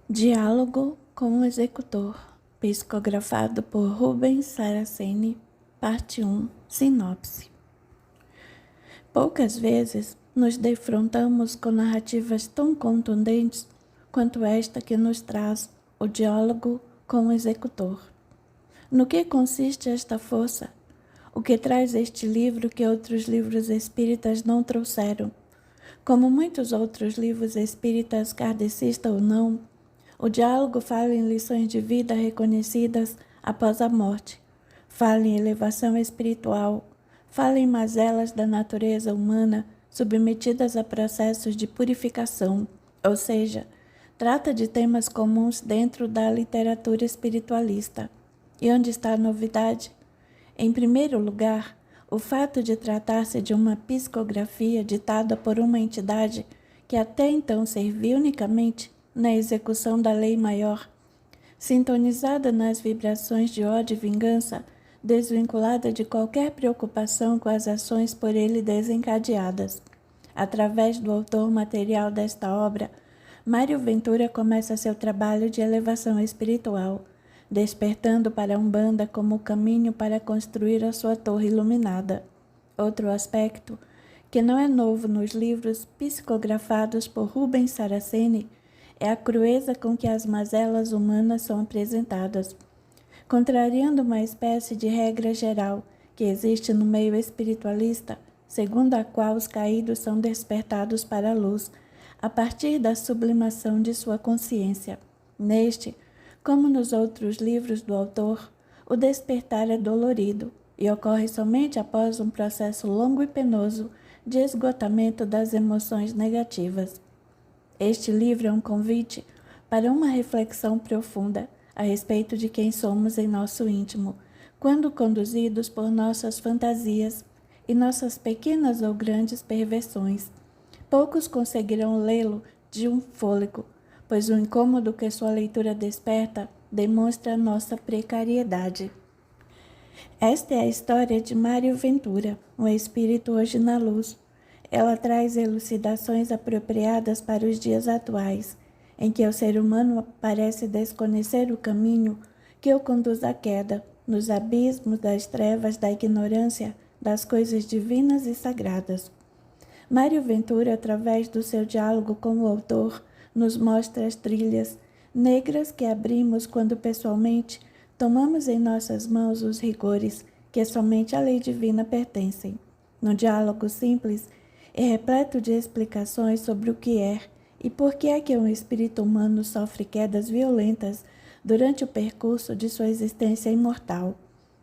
Diálogo com o Executor, psicografado por Rubens Saraceni, parte 1, sinopse. Poucas vezes nos defrontamos com narrativas tão contundentes quanto esta que nos traz o diálogo com o Executor. No que consiste esta força? O que traz este livro que outros livros espíritas não trouxeram? Como muitos outros livros espíritas, kardecista ou não, o diálogo fala em lições de vida reconhecidas após a morte, fala em elevação espiritual, fala em mazelas da natureza humana submetidas a processos de purificação, ou seja, trata de temas comuns dentro da literatura espiritualista. E onde está a novidade? Em primeiro lugar, o fato de tratar-se de uma psicografia ditada por uma entidade que até então servia unicamente na execução da lei maior, sintonizada nas vibrações de ódio e vingança, desvinculada de qualquer preocupação com as ações por ele desencadeadas. Através do autor material desta obra, Mário Ventura começa seu trabalho de elevação espiritual, despertando para a Umbanda como o caminho para construir a sua torre iluminada. Outro aspecto, que não é novo nos livros psicografados por Rubens Saraceni, é a crueza com que as mazelas humanas são apresentadas, contrariando uma espécie de regra geral que existe no meio espiritualista, segundo a qual os caídos são despertados para a luz, a partir da sublimação de sua consciência. Neste, como nos outros livros do autor, o despertar é dolorido e ocorre somente após um processo longo e penoso de esgotamento das emoções negativas. Este livro é um convite para uma reflexão profunda a respeito de quem somos em nosso íntimo, quando conduzidos por nossas fantasias e nossas pequenas ou grandes perversões. Poucos conseguirão lê-lo de um fôlego, pois o incômodo que sua leitura desperta demonstra nossa precariedade. Esta é a história de Mário Ventura, um espírito hoje na luz. Ela traz elucidações apropriadas para os dias atuais, em que o ser humano parece desconhecer o caminho que o conduz à queda, nos abismos das trevas da ignorância das coisas divinas e sagradas. Mário Ventura, através do seu diálogo com o autor, nos mostra as trilhas negras que abrimos quando pessoalmente tomamos em nossas mãos os rigores que somente à lei divina pertencem. No diálogo simples, é repleto de explicações sobre o que é e por que é que um espírito humano sofre quedas violentas durante o percurso de sua existência imortal.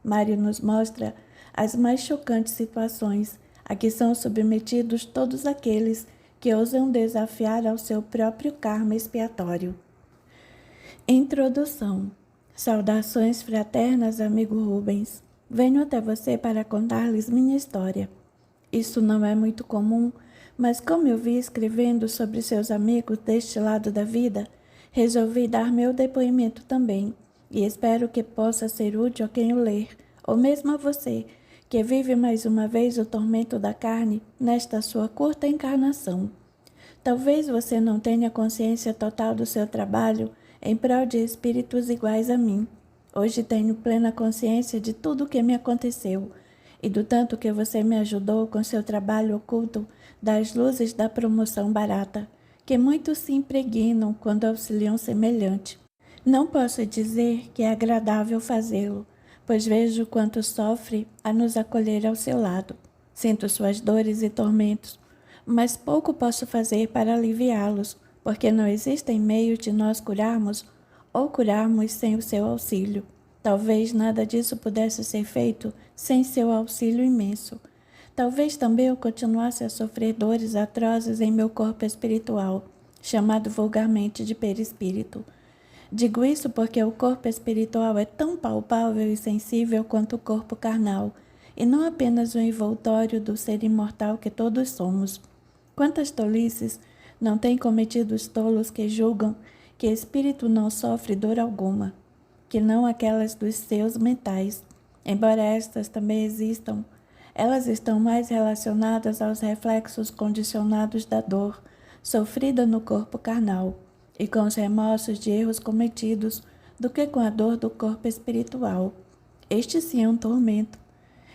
Mário nos mostra as mais chocantes situações a que são submetidos todos aqueles que ousam desafiar ao seu próprio karma expiatório. Introdução. Saudações fraternas, amigo Rubens. Venho até você para contar-lhes minha história. Isso não é muito comum, mas como eu vi escrevendo sobre seus amigos deste lado da vida, resolvi dar meu depoimento também, e espero que possa ser útil a quem o ler, ou mesmo a você, que vive mais uma vez o tormento da carne nesta sua curta encarnação. Talvez você não tenha consciência total do seu trabalho em prol de espíritos iguais a mim. Hoje tenho plena consciência de tudo o que me aconteceu, e do tanto que você me ajudou com seu trabalho oculto das luzes da promoção barata, que muitos se impregnam quando auxiliam semelhante. Não posso dizer que é agradável fazê-lo, pois vejo quanto sofre a nos acolher ao seu lado. Sinto suas dores e tormentos, mas pouco posso fazer para aliviá-los, porque não existem meio de nós curarmos ou curarmos sem o seu auxílio. Talvez nada disso pudesse ser feito sem seu auxílio imenso. Talvez também eu continuasse a sofrer dores atrozes em meu corpo espiritual, chamado vulgarmente de perispírito. Digo isso porque o corpo espiritual é tão palpável e sensível quanto o corpo carnal, e não apenas o envoltório do ser imortal que todos somos. Quantas tolices não têm cometido os tolos que julgam que espírito não sofre dor alguma, que não aquelas dos seus mentais. Embora estas também existam, elas estão mais relacionadas aos reflexos condicionados da dor sofrida no corpo carnal, e com os remorsos de erros cometidos do que com a dor do corpo espiritual. Este sim é um tormento.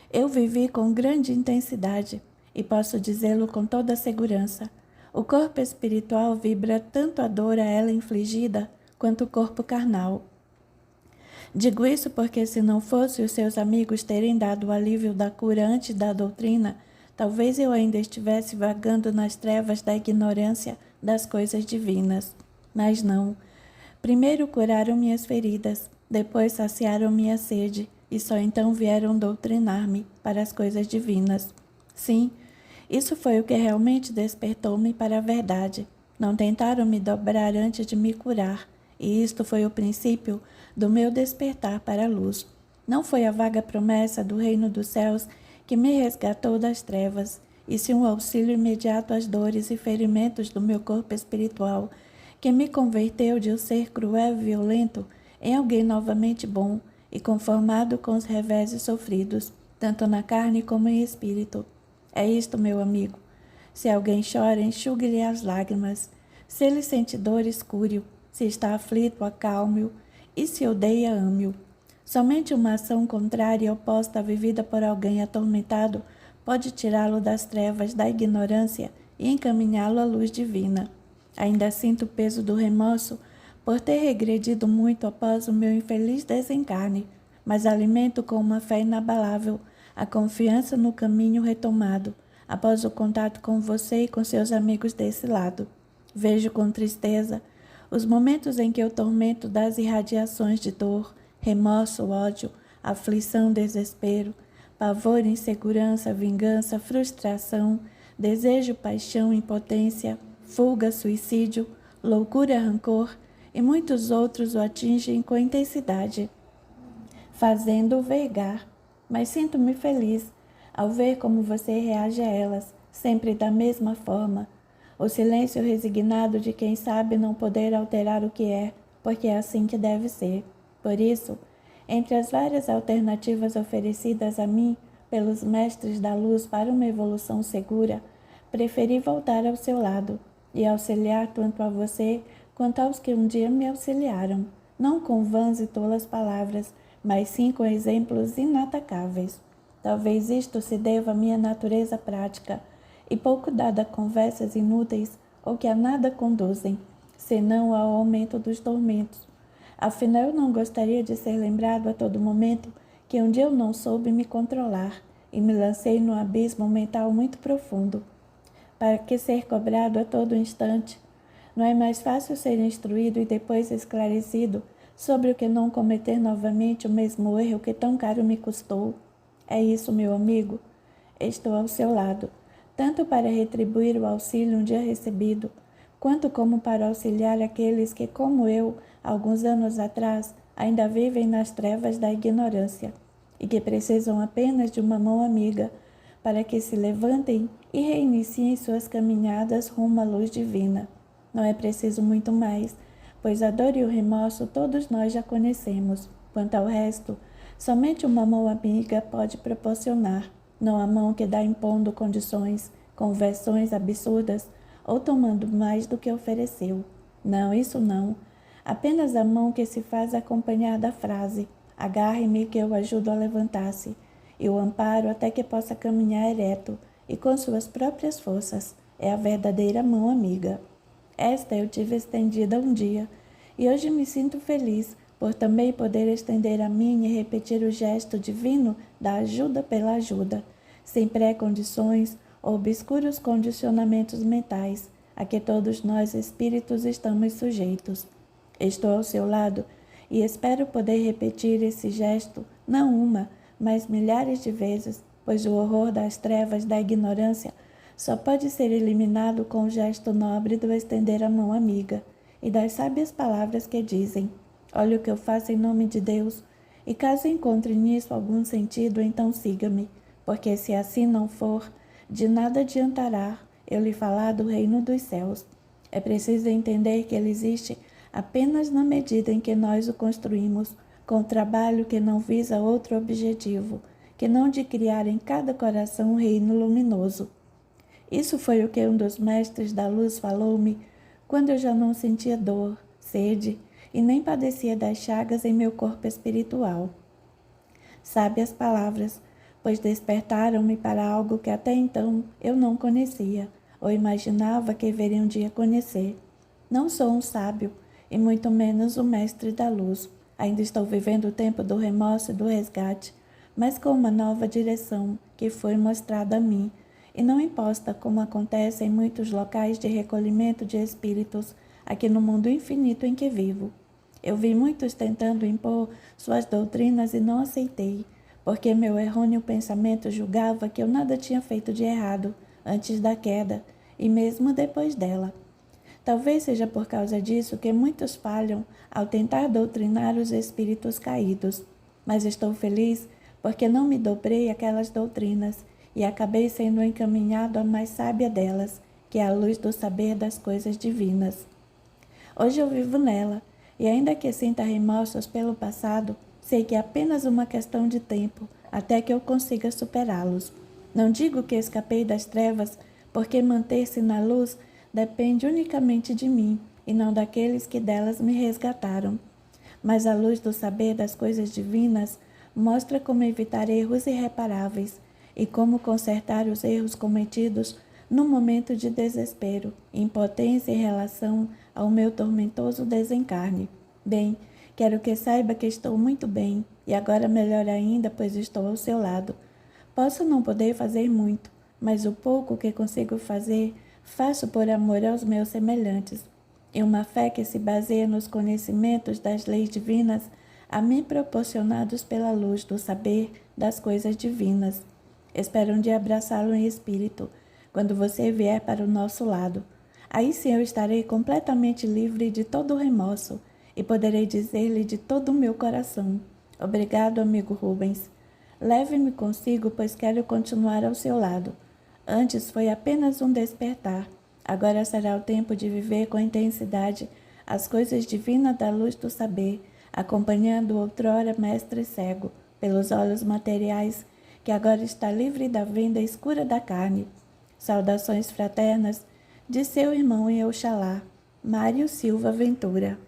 Eu vivi com grande intensidade e posso dizê-lo com toda segurança. O corpo espiritual vibra tanto a dor a ela infligida quanto o corpo carnal. Digo isso porque se não fosse os seus amigos terem dado o alívio da cura antes da doutrina, talvez eu ainda estivesse vagando nas trevas da ignorância das coisas divinas. Mas não. Primeiro curaram minhas feridas, depois saciaram minha sede, e só então vieram doutrinar-me para as coisas divinas. Sim, isso foi o que realmente despertou-me para a verdade. Não tentaram me dobrar antes de me curar, e isto foi o princípio do meu despertar para a luz. Não foi a vaga promessa do reino dos céus que me resgatou das trevas, e sim um auxílio imediato às dores e ferimentos do meu corpo espiritual, que me converteu de um ser cruel e violento em alguém novamente bom e conformado com os reveses sofridos, tanto na carne como em espírito. É isto, meu amigo. Se alguém chora, enxugue-lhe as lágrimas. Se ele sente dores, cure-o. Se está aflito, acalme-o. E se odeia, ame-o. Somente uma ação contrária e oposta vivida por alguém atormentado pode tirá-lo das trevas da ignorância e encaminhá-lo à luz divina. Ainda sinto o peso do remorso por ter regredido muito após o meu infeliz desencarne, mas alimento com uma fé inabalável a confiança no caminho retomado, após o contato com você e com seus amigos desse lado. Vejo com tristeza os momentos em que o tormento das irradiações de dor, remorso, ódio, aflição, desespero, pavor, insegurança, vingança, frustração, desejo, paixão, impotência, fuga, suicídio, loucura, rancor e muitos outros o atingem com intensidade, fazendo-o vergar. Mas sinto-me feliz ao ver como você reage a elas, sempre da mesma forma. O silêncio resignado de quem sabe não poder alterar o que é, porque é assim que deve ser. Por isso, entre as várias alternativas oferecidas a mim pelos mestres da luz para uma evolução segura, preferi voltar ao seu lado e auxiliar tanto a você quanto aos que um dia me auxiliaram, não com vãs e tolas palavras, mas sim com exemplos inatacáveis. Talvez isto se deva à minha natureza prática e pouco dada a conversas inúteis ou que a nada conduzem, senão ao aumento dos tormentos. Afinal, eu não gostaria de ser lembrado a todo momento que um dia eu não soube me controlar e me lancei num abismo mental muito profundo. Para que ser cobrado a todo instante? Não é mais fácil ser instruído e depois esclarecido sobre o que não cometer novamente o mesmo erro que tão caro me custou? É isso, meu amigo. Estou ao seu lado, tanto para retribuir o auxílio um dia recebido, quanto como para auxiliar aqueles que, como eu, alguns anos atrás, ainda vivem nas trevas da ignorância e que precisam apenas de uma mão amiga para que se levantem e reiniciem suas caminhadas rumo à luz divina. Não é preciso muito mais, pois a dor e o remorso todos nós já conhecemos. Quanto ao resto, somente uma mão amiga pode proporcionar, não a mão que dá impondo condições, conversões absurdas ou tomando mais do que ofereceu. Não, isso não. Apenas a mão que se faz acompanhar da frase: agarre-me que eu ajudo a levantar-se, e o amparo até que possa caminhar ereto e com suas próprias forças. É a verdadeira mão amiga. Esta eu tive estendida um dia, e hoje me sinto feliz por também poder estender a minha e repetir o gesto divino da ajuda pela ajuda, sem pré-condições ou obscuros condicionamentos mentais, a que todos nós espíritos estamos sujeitos. Estou ao seu lado e espero poder repetir esse gesto não uma, mas milhares de vezes, pois o horror das trevas da ignorância só pode ser eliminado com o gesto nobre do estender a mão amiga e das sábias palavras que dizem: olha o que eu faço em nome de Deus, e caso encontre nisso algum sentido, então siga-me, porque se assim não for, de nada adiantará eu lhe falar do reino dos céus. É preciso entender que ele existe apenas na medida em que nós o construímos, com o trabalho que não visa outro objetivo, que não de criar em cada coração um reino luminoso. Isso foi o que um dos mestres da luz falou-me quando eu já não sentia dor, sede e nem padecia das chagas em meu corpo espiritual. Sábias palavras, pois despertaram-me para algo que até então eu não conhecia, ou imaginava que veria um dia conhecer. Não sou um sábio, e muito menos o mestre da luz. Ainda estou vivendo o tempo do remorso e do resgate, mas com uma nova direção que foi mostrada a mim, e não imposta como acontece em muitos locais de recolhimento de espíritos aqui no mundo infinito em que vivo. Eu vi muitos tentando impor suas doutrinas e não aceitei, porque meu errôneo pensamento julgava que eu nada tinha feito de errado antes da queda e mesmo depois dela. Talvez seja por causa disso que muitos falham ao tentar doutrinar os espíritos caídos, mas estou feliz porque não me dobrei àquelas doutrinas e acabei sendo encaminhado à mais sábia delas, que é a luz do saber das coisas divinas. Hoje eu vivo nela, e ainda que sinta remorsos pelo passado, sei que é apenas uma questão de tempo até que eu consiga superá-los. Não digo que escapei das trevas, porque manter-se na luz depende unicamente de mim e não daqueles que delas me resgataram. Mas a luz do saber das coisas divinas mostra como evitar erros irreparáveis e como consertar os erros cometidos no momento de desespero, impotência em relação ao meu tormentoso desencarne. Bem, quero que saiba que estou muito bem, e agora melhor ainda, pois estou ao seu lado. Posso não poder fazer muito, mas o pouco que consigo fazer, faço por amor aos meus semelhantes. E uma fé que se baseia nos conhecimentos das leis divinas, a mim proporcionados pela luz do saber das coisas divinas. Espero um dia abraçá-lo em espírito, quando você vier para o nosso lado. Aí sim eu estarei completamente livre de todo o remorso e poderei dizer-lhe de todo o meu coração: obrigado, amigo Rubens. Leve-me consigo, pois quero continuar ao seu lado. Antes foi apenas um despertar. Agora será o tempo de viver com intensidade as coisas divinas da luz do saber, acompanhando o outrora mestre cego pelos olhos materiais, que agora está livre da venda escura da carne. Saudações fraternas de seu irmão em Oxalá, Mário Silva Ventura.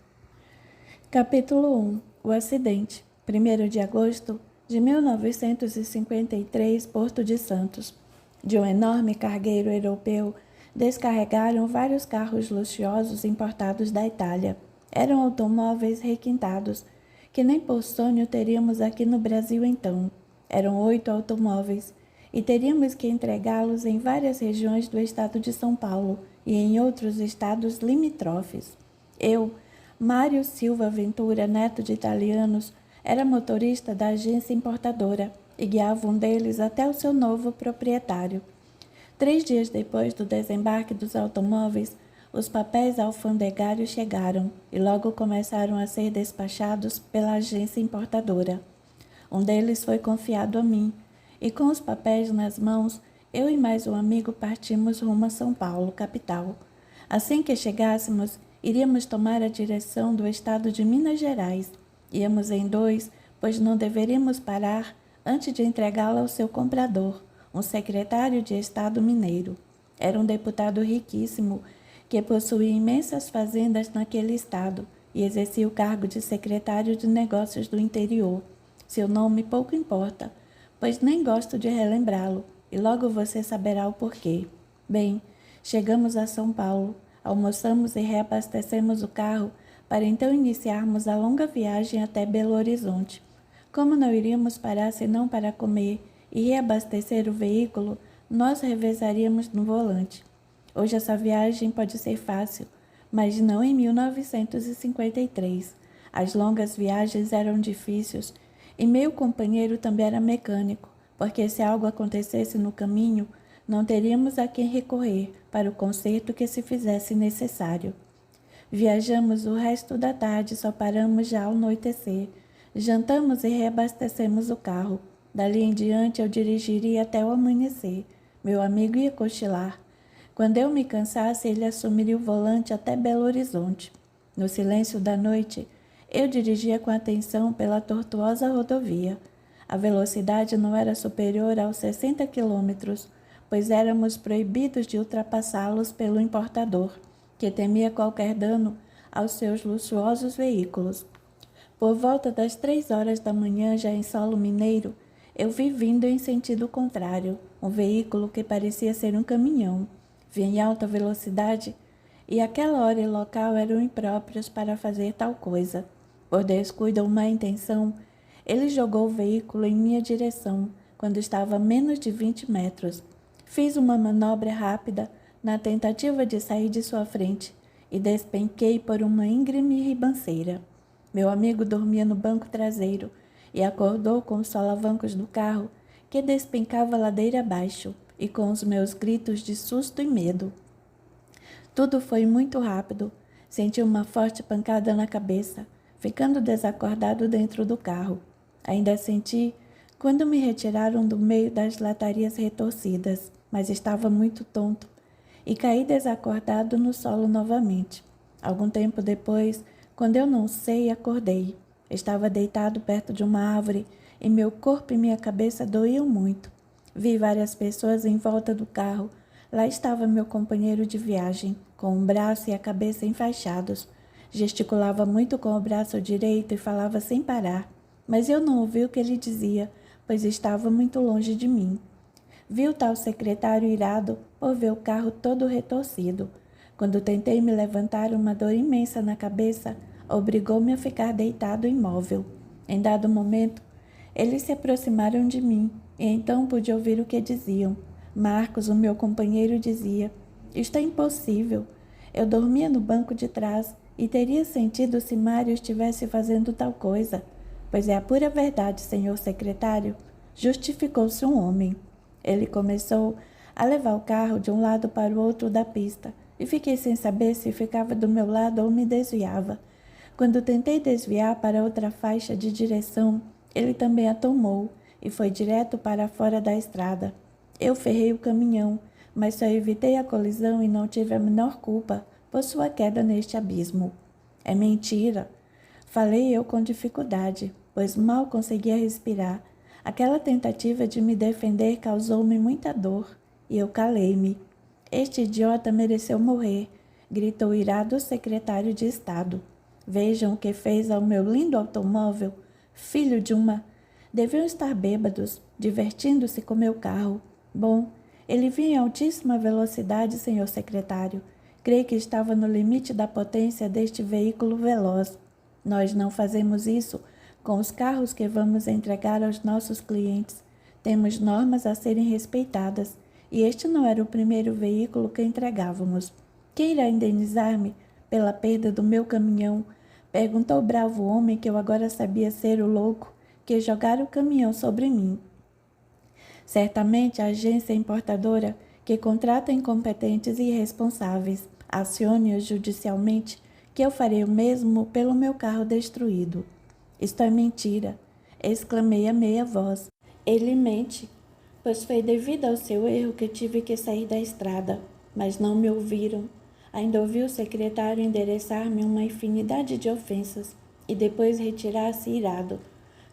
Capítulo 1. O acidente. 1º de agosto de 1953, Porto de Santos. De um enorme cargueiro europeu, descarregaram vários carros luxuosos importados da Itália. Eram automóveis requintados, que nem por sonho teríamos aqui no Brasil então. Eram 8 automóveis, e teríamos que entregá-los em várias regiões do estado de São Paulo e em outros estados limítrofes. Eu, Mário Silva Ventura, neto de italianos, era motorista da agência importadora e guiava um deles até o seu novo proprietário. 3 dias depois do desembarque dos automóveis, os papéis alfandegários chegaram e logo começaram a ser despachados pela agência importadora. Um deles foi confiado a mim, e com os papéis nas mãos, eu e mais um amigo partimos rumo a São Paulo, capital. Assim que chegássemos, iríamos tomar a direção do estado de Minas Gerais. Íamos em 2, pois não deveríamos parar antes de entregá-la ao seu comprador, um secretário de Estado mineiro. Era um deputado riquíssimo, que possuía imensas fazendas naquele estado e exercia o cargo de secretário de negócios do interior. Seu nome pouco importa, pois nem gosto de relembrá-lo, e logo você saberá o porquê. Bem, chegamos a São Paulo, almoçamos e reabastecemos o carro para então iniciarmos a longa viagem até Belo Horizonte. Como não iríamos parar senão para comer e reabastecer o veículo, nós revezaríamos no volante. Hoje essa viagem pode ser fácil, mas não em 1953. As longas viagens eram difíceis e meu companheiro também era mecânico, porque se algo acontecesse no caminho, não teríamos a quem recorrer para o conserto que se fizesse necessário. Viajamos o resto da tarde, só paramos já ao anoitecer. Jantamos e reabastecemos o carro. Dali em diante eu dirigiria até o amanhecer. Meu amigo ia cochilar. Quando eu me cansasse, ele assumiria o volante até Belo Horizonte. No silêncio da noite, eu dirigia com atenção pela tortuosa rodovia. A velocidade não era superior aos 60 quilômetros, pois éramos proibidos de ultrapassá-los pelo importador. que temia qualquer dano aos seus luxuosos veículos. Por volta das 3 horas da manhã, já em solo mineiro, eu vi vindo em sentido contrário um veículo que parecia ser um caminhão. Vinha em alta velocidade e aquela hora e local eram impróprios para fazer tal coisa. Por descuido ou má intenção, ele jogou o veículo em minha direção quando estava a menos de 20 metros. Fiz uma manobra rápida na tentativa de sair de sua frente e despenquei por uma íngreme ribanceira. Meu amigo dormia no banco traseiro e acordou com os solavancos do carro que despencava ladeira abaixo e com os meus gritos de susto e medo. Tudo foi muito rápido. Senti uma forte pancada na cabeça, ficando desacordado dentro do carro. Ainda senti quando me retiraram do meio das latarias retorcidas, mas estava muito tonto e caí desacordado no solo novamente. Algum tempo depois, quando eu não sei, acordei. Estava deitado perto de uma árvore e meu corpo e minha cabeça doíam muito. Vi várias pessoas em volta do carro. Lá estava meu companheiro de viagem, com o braço e a cabeça enfaixados. Gesticulava muito com o braço direito e falava sem parar, mas eu não ouvi o que ele dizia, pois estava muito longe de mim. Vi o tal secretário irado por ver o carro todo retorcido. Quando tentei me levantar, uma dor imensa na cabeça obrigou-me a ficar deitado imóvel. Em dado momento, eles se aproximaram de mim e então pude ouvir o que diziam. Marcos, o meu companheiro, dizia: "Isto é impossível. Eu dormia no banco de trás e teria sentido se Mário estivesse fazendo tal coisa. Pois é a pura verdade, senhor secretário", justificou-se um homem. Ele começou a levar o carro de um lado para o outro da pista e fiquei sem saber se ficava do meu lado ou me desviava. Quando tentei desviar para outra faixa de direção, ele também a tomou e foi direto para fora da estrada. Eu ferrei o caminhão, mas só evitei a colisão e não tive a menor culpa por sua queda neste abismo. "É mentira", falei eu com dificuldade, pois mal conseguia respirar. Aquela tentativa de me defender causou-me muita dor e eu calei-me. "Este idiota mereceu morrer", gritou irado o secretário de Estado. "Vejam o que fez ao meu lindo automóvel, filho de uma... Deviam estar bêbados, divertindo-se com meu carro. Bom, ele vinha em altíssima velocidade, senhor secretário. Creio que estava no limite da potência deste veículo veloz. Nós não fazemos isso com os carros que vamos entregar aos nossos clientes. Temos normas a serem respeitadas, e este não era o primeiro veículo que entregávamos. Quem irá indenizar-me pela perda do meu caminhão?", perguntou o bravo homem, que eu agora sabia ser o louco que jogara o caminhão sobre mim. "Certamente a agência importadora que contrata incompetentes e irresponsáveis. Acione-os judicialmente, que eu farei o mesmo pelo meu carro destruído." "Isto é mentira", exclamei a meia voz. "Ele mente, pois foi devido ao seu erro que tive que sair da estrada." Mas não me ouviram. Ainda ouvi o secretário endereçar-me uma infinidade de ofensas e depois retirar-se irado.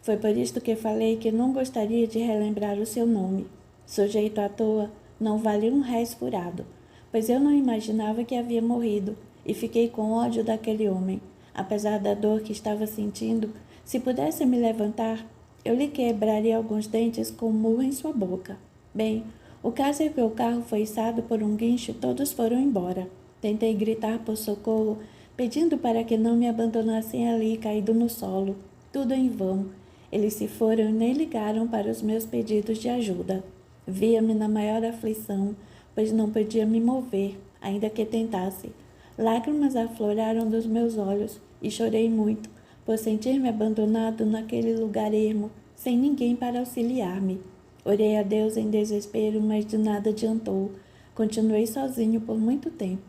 Foi por isto que falei que não gostaria de relembrar o seu nome. Sujeito à toa, não vale um réis furado, pois eu não imaginava que havia morrido e fiquei com ódio daquele homem. Apesar da dor que estava sentindo, se pudesse me levantar, eu lhe quebraria alguns dentes com um murro em sua boca. Bem, o caso é que o carro foi içado por um guincho e todos foram embora. Tentei gritar por socorro, pedindo para que não me abandonassem ali, caído no solo. Tudo em vão. Eles se foram e nem ligaram para os meus pedidos de ajuda. Via-me na maior aflição, pois não podia me mover, ainda que tentasse. Lágrimas afloraram dos meus olhos e chorei muito, por sentir-me abandonado naquele lugar ermo, sem ninguém para auxiliar-me. Orei a Deus em desespero, mas de nada adiantou. Continuei sozinho por muito tempo.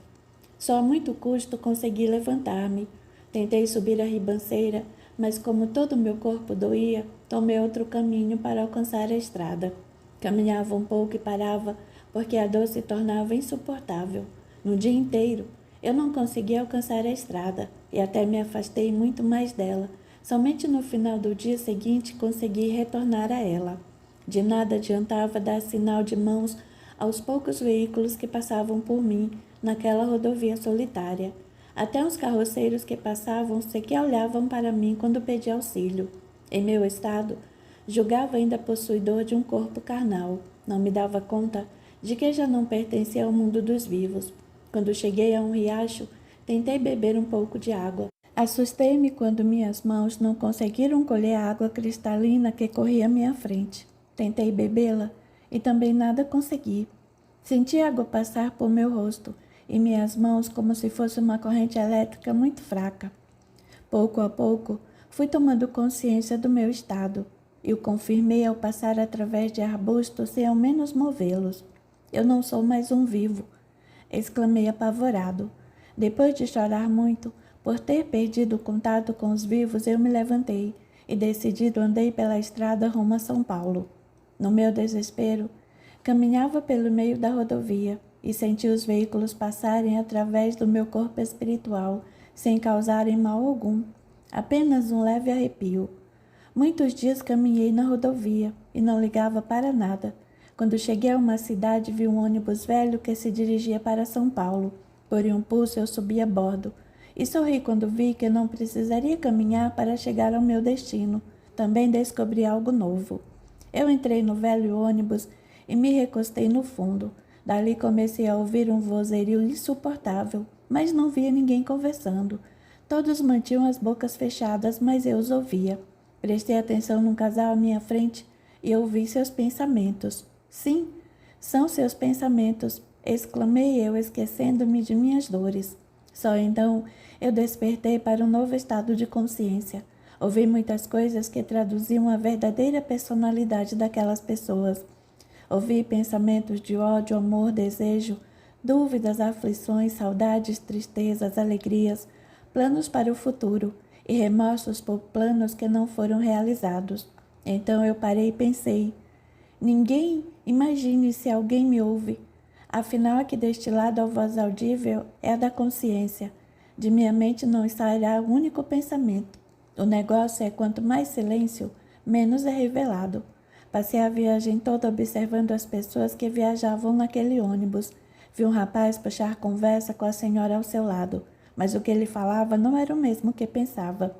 Só a muito custo consegui levantar-me. Tentei subir a ribanceira, mas como todo o meu corpo doía, tomei outro caminho para alcançar a estrada. Caminhava um pouco e parava, porque a dor se tornava insuportável. No dia inteiro, eu não conseguia alcançar a estrada, e até me afastei muito mais dela. Somente no final do dia seguinte consegui retornar a ela. De nada adiantava dar sinal de mãos aos poucos veículos que passavam por mim, naquela rodovia solitária. Até uns carroceiros que passavam sequer olhavam para mim quando pedi auxílio. Em meu estado, julgava ainda possuidor de um corpo carnal. Não me dava conta de que já não pertencia ao mundo dos vivos. Quando cheguei a um riacho, tentei beber um pouco de água. Assustei-me quando minhas mãos não conseguiram colher a água cristalina que corria à minha frente. Tentei bebê-la e também nada consegui. Senti a água passar por meu rosto e minhas mãos como se fosse uma corrente elétrica muito fraca. Pouco a pouco, fui tomando consciência do meu estado e o confirmei ao passar através de arbustos sem ao menos movê-los. Eu não sou mais um vivo, exclamei apavorado. Depois de chorar muito, por ter perdido o contato com os vivos, eu me levantei e decidido andei pela estrada rumo a São Paulo. No meu desespero, caminhava pelo meio da rodovia e senti os veículos passarem através do meu corpo espiritual sem causarem mal algum, apenas um leve arrepio. Muitos dias caminhei na rodovia e não ligava para nada. Quando cheguei a uma cidade, vi um ônibus velho que se dirigia para São Paulo. Por um impulso, eu subi a bordo e sorri quando vi que não precisaria caminhar para chegar ao meu destino. Também descobri algo novo. Eu entrei no velho ônibus e me recostei no fundo. Dali comecei a ouvir um vozerio insuportável, mas não via ninguém conversando. Todos mantinham as bocas fechadas, mas eu os ouvia. Prestei atenção num casal à minha frente e ouvi seus pensamentos. Sim, são seus pensamentos, exclamei eu, esquecendo-me de minhas dores. Só então eu despertei para um novo estado de consciência. Ouvi muitas coisas que traduziam a verdadeira personalidade daquelas pessoas. Ouvi pensamentos de ódio, amor, desejo, dúvidas, aflições, saudades, tristezas, alegrias, planos para o futuro e remorsos por planos que não foram realizados. Então eu parei e pensei: ninguém imagine se alguém me ouve. Afinal, aqui deste lado a voz audível é a da consciência. De minha mente não sairá um único pensamento. O negócio é quanto mais silêncio, menos é revelado. Passei a viagem toda observando as pessoas que viajavam naquele ônibus. Vi um rapaz puxar conversa com a senhora ao seu lado, mas o que ele falava não era o mesmo que pensava.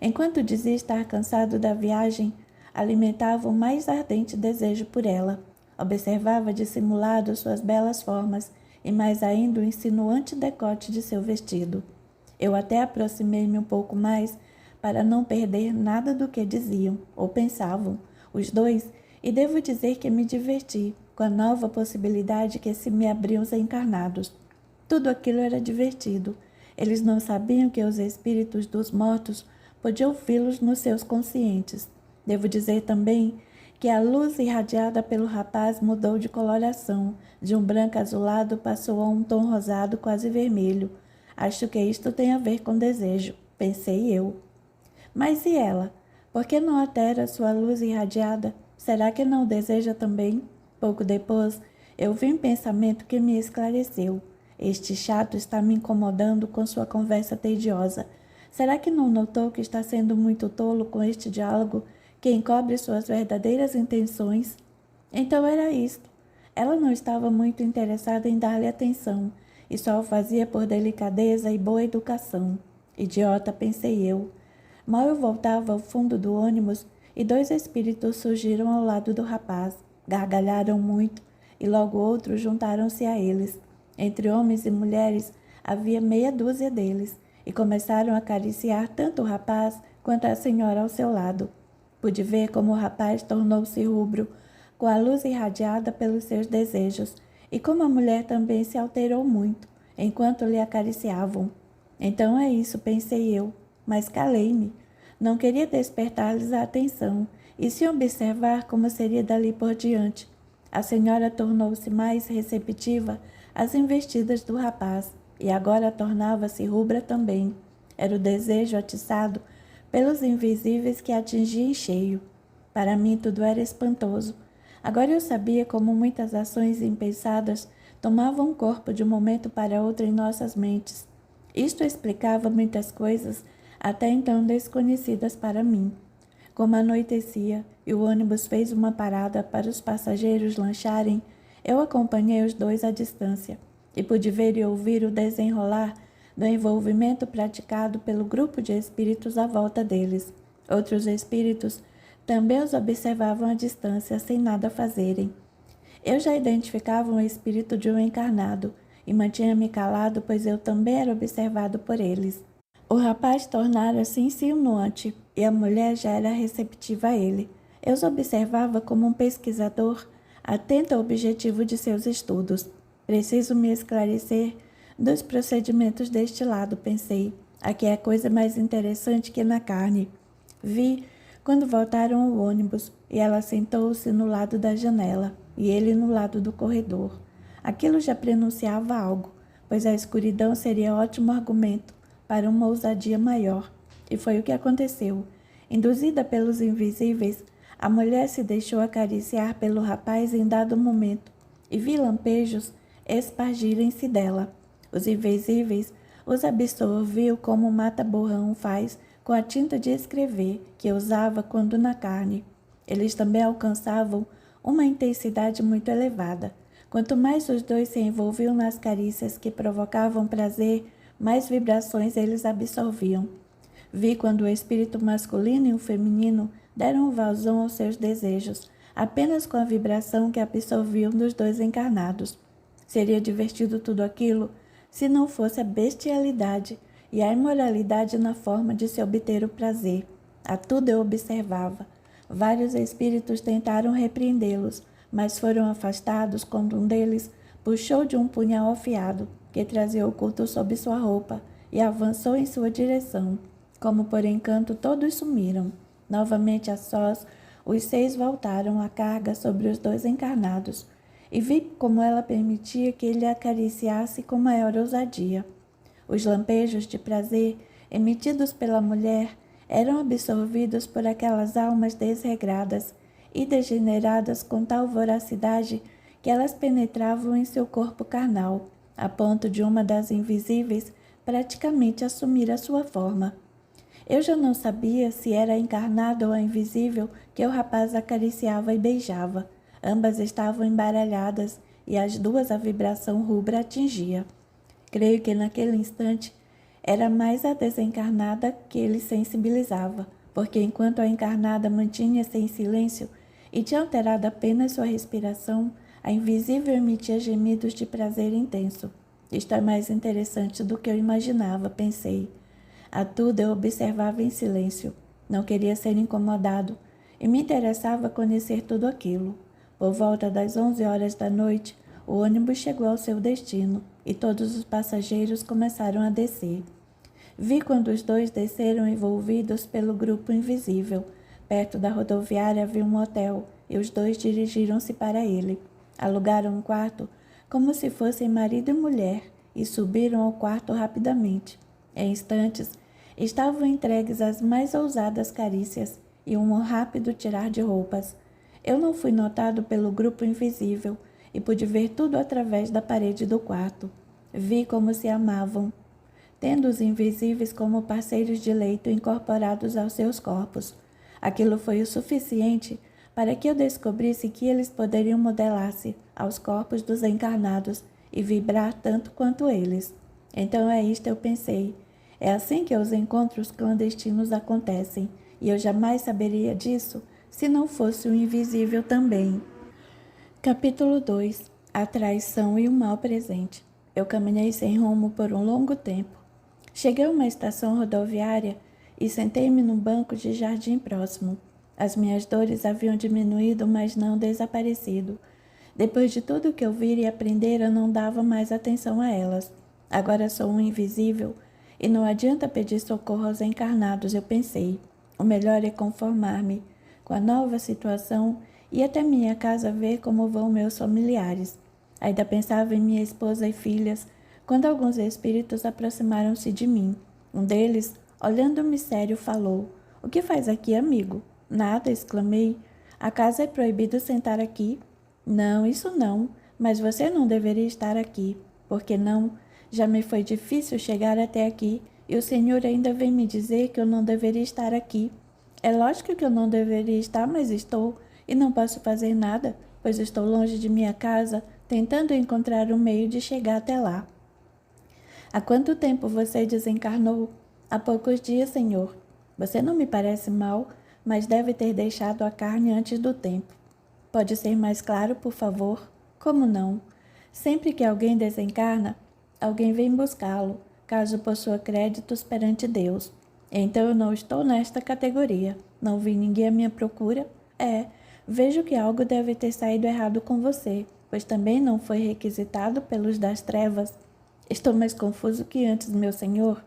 Enquanto dizia estar cansado da viagem, alimentava o mais ardente desejo por ela. Observava dissimulado suas belas formas e mais ainda o insinuante decote de seu vestido. Eu até aproximei-me um pouco mais para não perder nada do que diziam ou pensavam os dois, e devo dizer que me diverti com a nova possibilidade que se me abriam os encarnados. Tudo aquilo era divertido. Eles não sabiam que os espíritos dos mortos podiam ouvi-los nos seus conscientes. Devo dizer também que a luz irradiada pelo rapaz mudou de coloração. De um branco azulado passou a um tom rosado quase vermelho. Acho que isto tem a ver com desejo, pensei eu. Mas e ela? Por que não altera sua luz irradiada? Será que não deseja também? Pouco depois, eu vi um pensamento que me esclareceu. Este chato está me incomodando com sua conversa tediosa. Será que não notou que está sendo muito tolo com este diálogo que encobre suas verdadeiras intenções? Então era isto. Ela não estava muito interessada em dar-lhe atenção e só o fazia por delicadeza e boa educação. Idiota, pensei eu. Mal eu voltava ao fundo do ônibus e dois espíritos surgiram ao lado do rapaz. Gargalharam muito e logo outros juntaram-se a eles. Entre homens e mulheres havia meia dúzia deles e começaram a acariciar tanto o rapaz quanto a senhora ao seu lado. Pude ver como o rapaz tornou-se rubro, com a luz irradiada pelos seus desejos, e como a mulher também se alterou muito, enquanto lhe acariciavam. Então é isso, pensei eu, mas calei-me. Não queria despertar-lhes a atenção, e se observar como seria dali por diante. A senhora tornou-se mais receptiva às investidas do rapaz, e agora tornava-se rubra também. Era o desejo atiçado pelos invisíveis que a atingia em cheio. Para mim tudo era espantoso. Agora eu sabia como muitas ações impensadas tomavam corpo de um momento para outro em nossas mentes. Isto explicava muitas coisas até então desconhecidas para mim. Como anoitecia e o ônibus fez uma parada para os passageiros lancharem, eu acompanhei os dois à distância. e pude ver e ouvir o desenrolar do envolvimento praticado pelo grupo de espíritos à volta deles. Outros espíritos também os observavam à distância, sem nada fazerem. Eu já identificava o espírito de um encarnado e mantinha-me calado, pois eu também era observado por eles. O rapaz tornara-se insinuante e a mulher já era receptiva a ele. Eu os observava como um pesquisador atento ao objetivo de seus estudos. Preciso me esclarecer dos procedimentos deste lado, pensei. Aqui é coisa mais interessante que na carne. Vi quando voltaram ao ônibus e ela sentou-se no lado da janela e ele no lado do corredor. Aquilo já prenunciava algo, pois a escuridão seria ótimo argumento para uma ousadia maior. E foi o que aconteceu. Induzida pelos invisíveis, a mulher se deixou acariciar pelo rapaz em dado momento e vi lampejos espargirem-se dela. Os invisíveis os absorviu como o mata-borrão faz com a tinta de escrever que usava quando na carne. Eles também alcançavam uma intensidade muito elevada. Quanto mais os dois se envolviam nas carícias que provocavam prazer, mais vibrações eles absorviam. Vi quando o espírito masculino e o feminino deram vazão aos seus desejos, apenas com a vibração que absorviam dos dois encarnados. Seria divertido tudo aquilo se não fosse a bestialidade e a imoralidade na forma de se obter o prazer. A tudo eu observava. Vários espíritos tentaram repreendê-los, mas foram afastados quando um deles puxou de um punhal afiado que trazia oculto sob sua roupa e avançou em sua direção. Como por encanto todos sumiram. Novamente a sós, os 6 voltaram a carga sobre os 2 encarnados, e vi como ela permitia que ele acariciasse com maior ousadia. Os lampejos de prazer emitidos pela mulher eram absorvidos por aquelas almas desregradas e degeneradas com tal voracidade que elas penetravam em seu corpo carnal, a ponto de uma das invisíveis praticamente assumir a sua forma. Eu já não sabia se era encarnado ou invisível que o rapaz acariciava e beijava. Ambas estavam embaralhadas e as duas a vibração rubra atingia. Creio que naquele instante era mais a desencarnada que ele sensibilizava, porque enquanto a encarnada mantinha-se em silêncio e tinha alterado apenas sua respiração, a invisível emitia gemidos de prazer intenso. Isto é mais interessante do que eu imaginava, pensei. A tudo eu observava em silêncio. Não queria ser incomodado e me interessava conhecer tudo aquilo. Por volta das 11 horas da noite, o ônibus chegou ao seu destino e todos os passageiros começaram a descer. Vi quando os 2 desceram envolvidos pelo grupo invisível. Perto da rodoviária havia um hotel e os 2 dirigiram-se para ele. Alugaram um quarto como se fossem marido e mulher e subiram ao quarto rapidamente. Em instantes, estavam entregues às mais ousadas carícias e um rápido tirar de roupas. Eu não fui notado pelo grupo invisível e pude ver tudo através da parede do quarto. Vi como se amavam, tendo os invisíveis como parceiros de leito incorporados aos seus corpos. Aquilo foi o suficiente para que eu descobrisse que eles poderiam modelar-se aos corpos dos encarnados e vibrar tanto quanto eles. Então é isto, eu pensei. É assim que os encontros clandestinos acontecem, e eu jamais saberia disso se não fosse o invisível também. Capítulo 2. A traição e o mal presente. Eu caminhei sem rumo por um longo tempo. Cheguei a uma estação rodoviária e sentei-me num banco de jardim próximo. As minhas dores haviam diminuído, mas não desaparecido. Depois de tudo que eu vira e aprendera, não dava mais atenção a elas. Agora sou um invisível e não adianta pedir socorro aos encarnados, eu pensei. O melhor é conformar-me com a nova situação e até minha casa ver como vão meus familiares. Ainda pensava em minha esposa e filhas, quando alguns espíritos aproximaram-se de mim. Um deles, olhando-me sério, falou: "O que faz aqui, amigo?" "Nada", exclamei. "Acaso é proibido sentar aqui?" "Não, isso não, mas você não deveria estar aqui." "Por que não? Já me foi difícil chegar até aqui, e o senhor ainda vem me dizer que eu não deveria estar aqui." "É lógico que eu não deveria estar, mas estou, e não posso fazer nada, pois estou longe de minha casa, tentando encontrar um meio de chegar até lá. Há quanto tempo você desencarnou? Há poucos dias, senhor. Você não me parece mal, mas deve ter deixado a carne antes do tempo. Pode ser mais claro, por favor? Como não? Sempre que alguém desencarna, alguém vem buscá-lo, caso possua créditos perante Deus. Então eu não estou nesta categoria. Não vi ninguém à minha procura. Vejo que algo deve ter saído errado com você, pois também não foi requisitado pelos das trevas. Estou mais confuso que antes, meu senhor.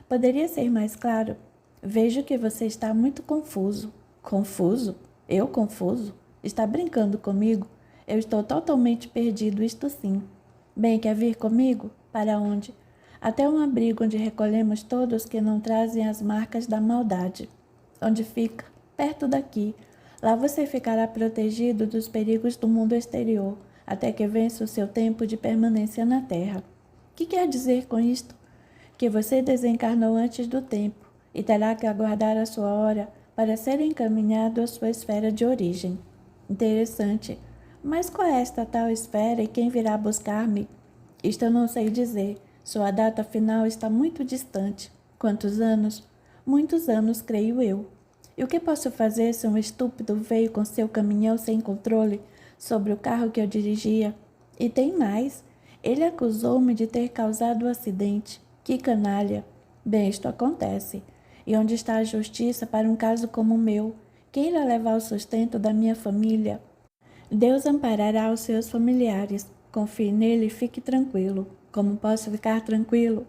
Poderia ser mais claro? Vejo que você está muito confuso. Confuso? Eu confuso? Está brincando comigo? Eu estou totalmente perdido, isto sim. Bem, quer vir comigo? Para onde? Até um abrigo onde recolhemos todos que não trazem as marcas da maldade. Onde fica? Perto daqui. Lá você ficará protegido dos perigos do mundo exterior, até que vença o seu tempo de permanência na Terra. Que quer dizer com isto? Que você desencarnou antes do tempo e terá que aguardar a sua hora para ser encaminhado à sua esfera de origem. Interessante. Mas qual é esta tal esfera e quem virá buscar-me? Isto eu não sei dizer. Sua data final está muito distante. Quantos anos? Muitos anos, creio eu. E o que posso fazer se um estúpido veio com seu caminhão sem controle sobre o carro que eu dirigia? E tem mais. Ele acusou-me de ter causado o acidente. Que canalha! Bem, isto acontece. E onde está a justiça para um caso como o meu? Quem irá levar o sustento da minha família? Deus amparará os seus familiares. Confie nele e fique tranquilo. Como posso ficar tranquilo?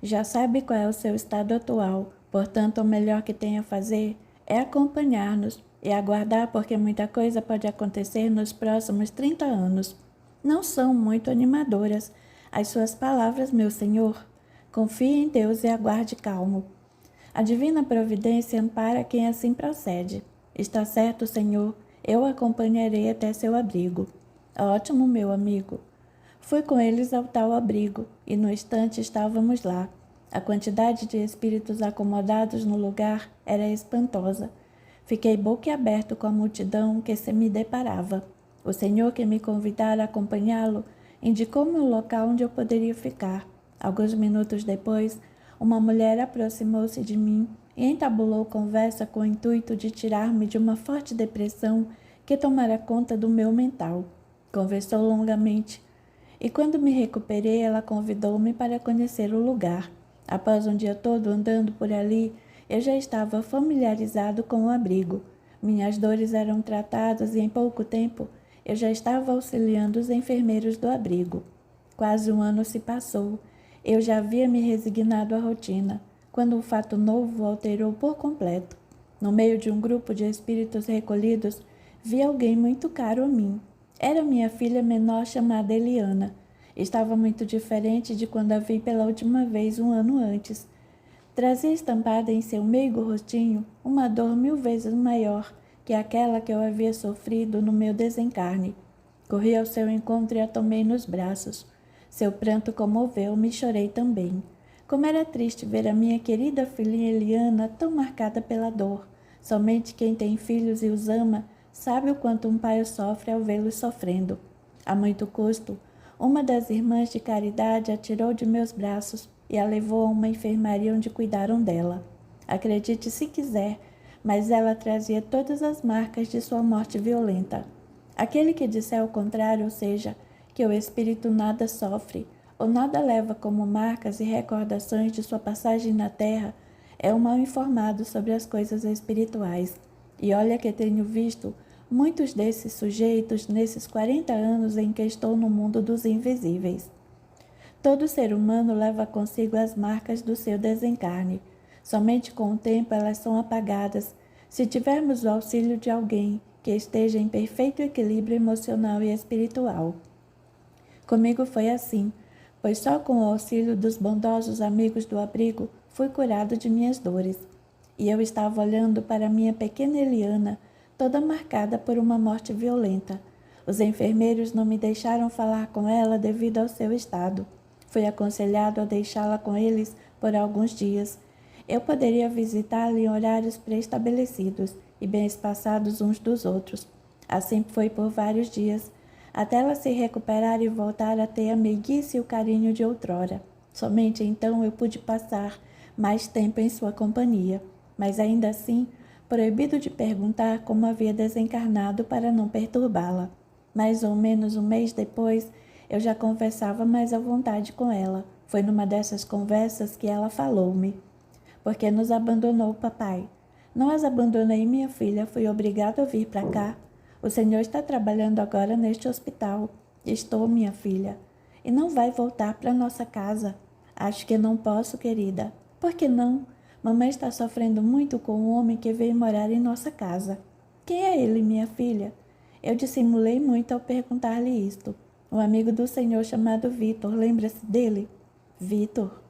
Já sabe qual é o seu estado atual. Portanto, o melhor que tem a fazer é acompanhar-nos e aguardar, porque muita coisa pode acontecer nos próximos 30 anos. Não são muito animadoras as suas palavras, meu senhor. Confie em Deus e aguarde calmo. A divina providência ampara quem assim procede. Está certo, senhor, eu o acompanharei até seu abrigo. Ótimo, meu amigo. Fui com eles ao tal abrigo, e no instante estávamos lá. A quantidade de espíritos acomodados no lugar era espantosa. Fiquei boquiaberto com a multidão que se me deparava. O senhor que me convidara a acompanhá-lo indicou-me o local onde eu poderia ficar. Alguns minutos depois, uma mulher aproximou-se de mim e entabulou conversa com o intuito de tirar-me de uma forte depressão que tomara conta do meu mental. Conversou longamente e, quando me recuperei, ela convidou-me para conhecer o lugar. Após um dia todo andando por ali, eu já estava familiarizado com o abrigo. Minhas dores eram tratadas e, em pouco tempo, eu já estava auxiliando os enfermeiros do abrigo. Quase um ano se passou. Eu já havia me resignado à rotina, quando um fato novo o alterou por completo. No meio de um grupo de espíritos recolhidos, vi alguém muito caro a mim. Era minha filha menor chamada Eliana. Estava muito diferente de quando a vi pela última vez um ano antes. Trazia estampada em seu meigo rostinho uma dor 1000 vezes maior que aquela que eu havia sofrido no meu desencarne. Corri ao seu encontro e a tomei nos braços. Seu pranto comoveu-me e chorei também. Como era triste ver a minha querida filhinha Eliana tão marcada pela dor. Somente quem tem filhos e os ama sabe o quanto um pai sofre ao vê-los sofrendo. A muito custo, uma das irmãs de caridade a tirou de meus braços e a levou a uma enfermaria onde cuidaram dela. Acredite se quiser, mas ela trazia todas as marcas de sua morte violenta. Aquele que disser o contrário, ou seja, que o espírito nada sofre ou nada leva como marcas e recordações de sua passagem na terra, é um mal informado sobre as coisas espirituais. E olha que tenho visto muitos desses sujeitos nesses 40 anos em que estou no mundo dos invisíveis. Todo ser humano leva consigo as marcas do seu desencarne. Somente com o tempo elas são apagadas, se tivermos o auxílio de alguém que esteja em perfeito equilíbrio emocional e espiritual. Comigo foi assim, pois só com o auxílio dos bondosos amigos do abrigo fui curado de minhas dores. E eu estava olhando para minha pequena Eliana, toda marcada por uma morte violenta. Os enfermeiros não me deixaram falar com ela devido ao seu estado. Fui aconselhado a deixá-la com eles por alguns dias. Eu poderia visitá-la em horários pré-estabelecidos e bem espaçados uns dos outros. Assim foi por vários dias, até ela se recuperar e voltar a ter a meiguice e o carinho de outrora. Somente então eu pude passar mais tempo em sua companhia, mas ainda assim, proibido de perguntar como havia desencarnado para não perturbá-la. Mais ou menos um mês depois, eu já conversava mais à vontade com ela. Foi numa dessas conversas que ela falou-me: "Por que nos abandonou, papai?" "Não as abandonei, minha filha. Fui obrigado a vir para cá. O senhor está trabalhando agora neste hospital." "Estou, minha filha." "E não vai voltar para nossa casa?" "Acho que não posso, querida." "Por que não?" "Mamãe está sofrendo muito com o homem que veio morar em nossa casa." "Quem é ele, minha filha?" Eu dissimulei muito ao perguntar-lhe isto. "Um amigo do senhor chamado Vitor. Lembra-se dele?" "Vitor?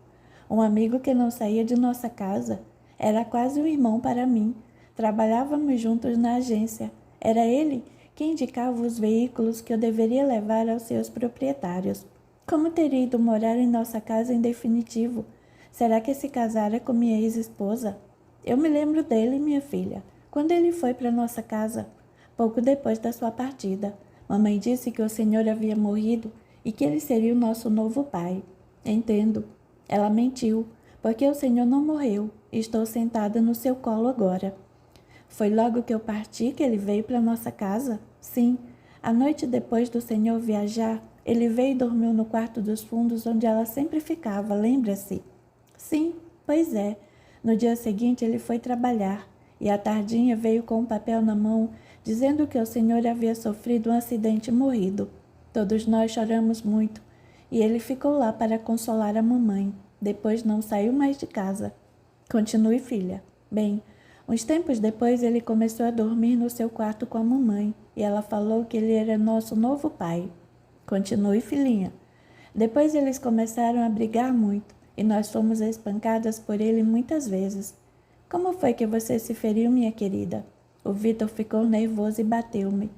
Um amigo que não saía de nossa casa. Era quase um irmão para mim. Trabalhávamos juntos na agência. Era ele que indicava os veículos que eu deveria levar aos seus proprietários. Como teria ido morar em nossa casa em definitivo? Será que se casara com minha ex-esposa?" "Eu me lembro dele, minha filha, quando ele foi para nossa casa, pouco depois da sua partida. Mamãe disse que o senhor havia morrido e que ele seria o nosso novo pai." "Entendo." "Ela mentiu, porque o senhor não morreu. Estou sentada no seu colo agora." "Foi logo que eu parti que ele veio para nossa casa?" "Sim. A noite depois do senhor viajar, ele veio e dormiu no quarto dos fundos onde ela sempre ficava, lembra-se?" "Sim, pois é. No dia seguinte ele foi trabalhar, e à tardinha veio com um papel na mão, dizendo que o senhor havia sofrido um acidente e morrido. Todos nós choramos muito, e ele ficou lá para consolar a mamãe. Depois não saiu mais de casa." "Continue, filha." "Bem, uns tempos depois ele começou a dormir no seu quarto com a mamãe, e ela falou que ele era nosso novo pai." "Continue, filhinha." "Depois eles começaram a brigar muito, e nós fomos espancadas por ele muitas vezes." "Como foi que você se feriu, minha querida?" "O Vitor ficou nervoso e bateu-me.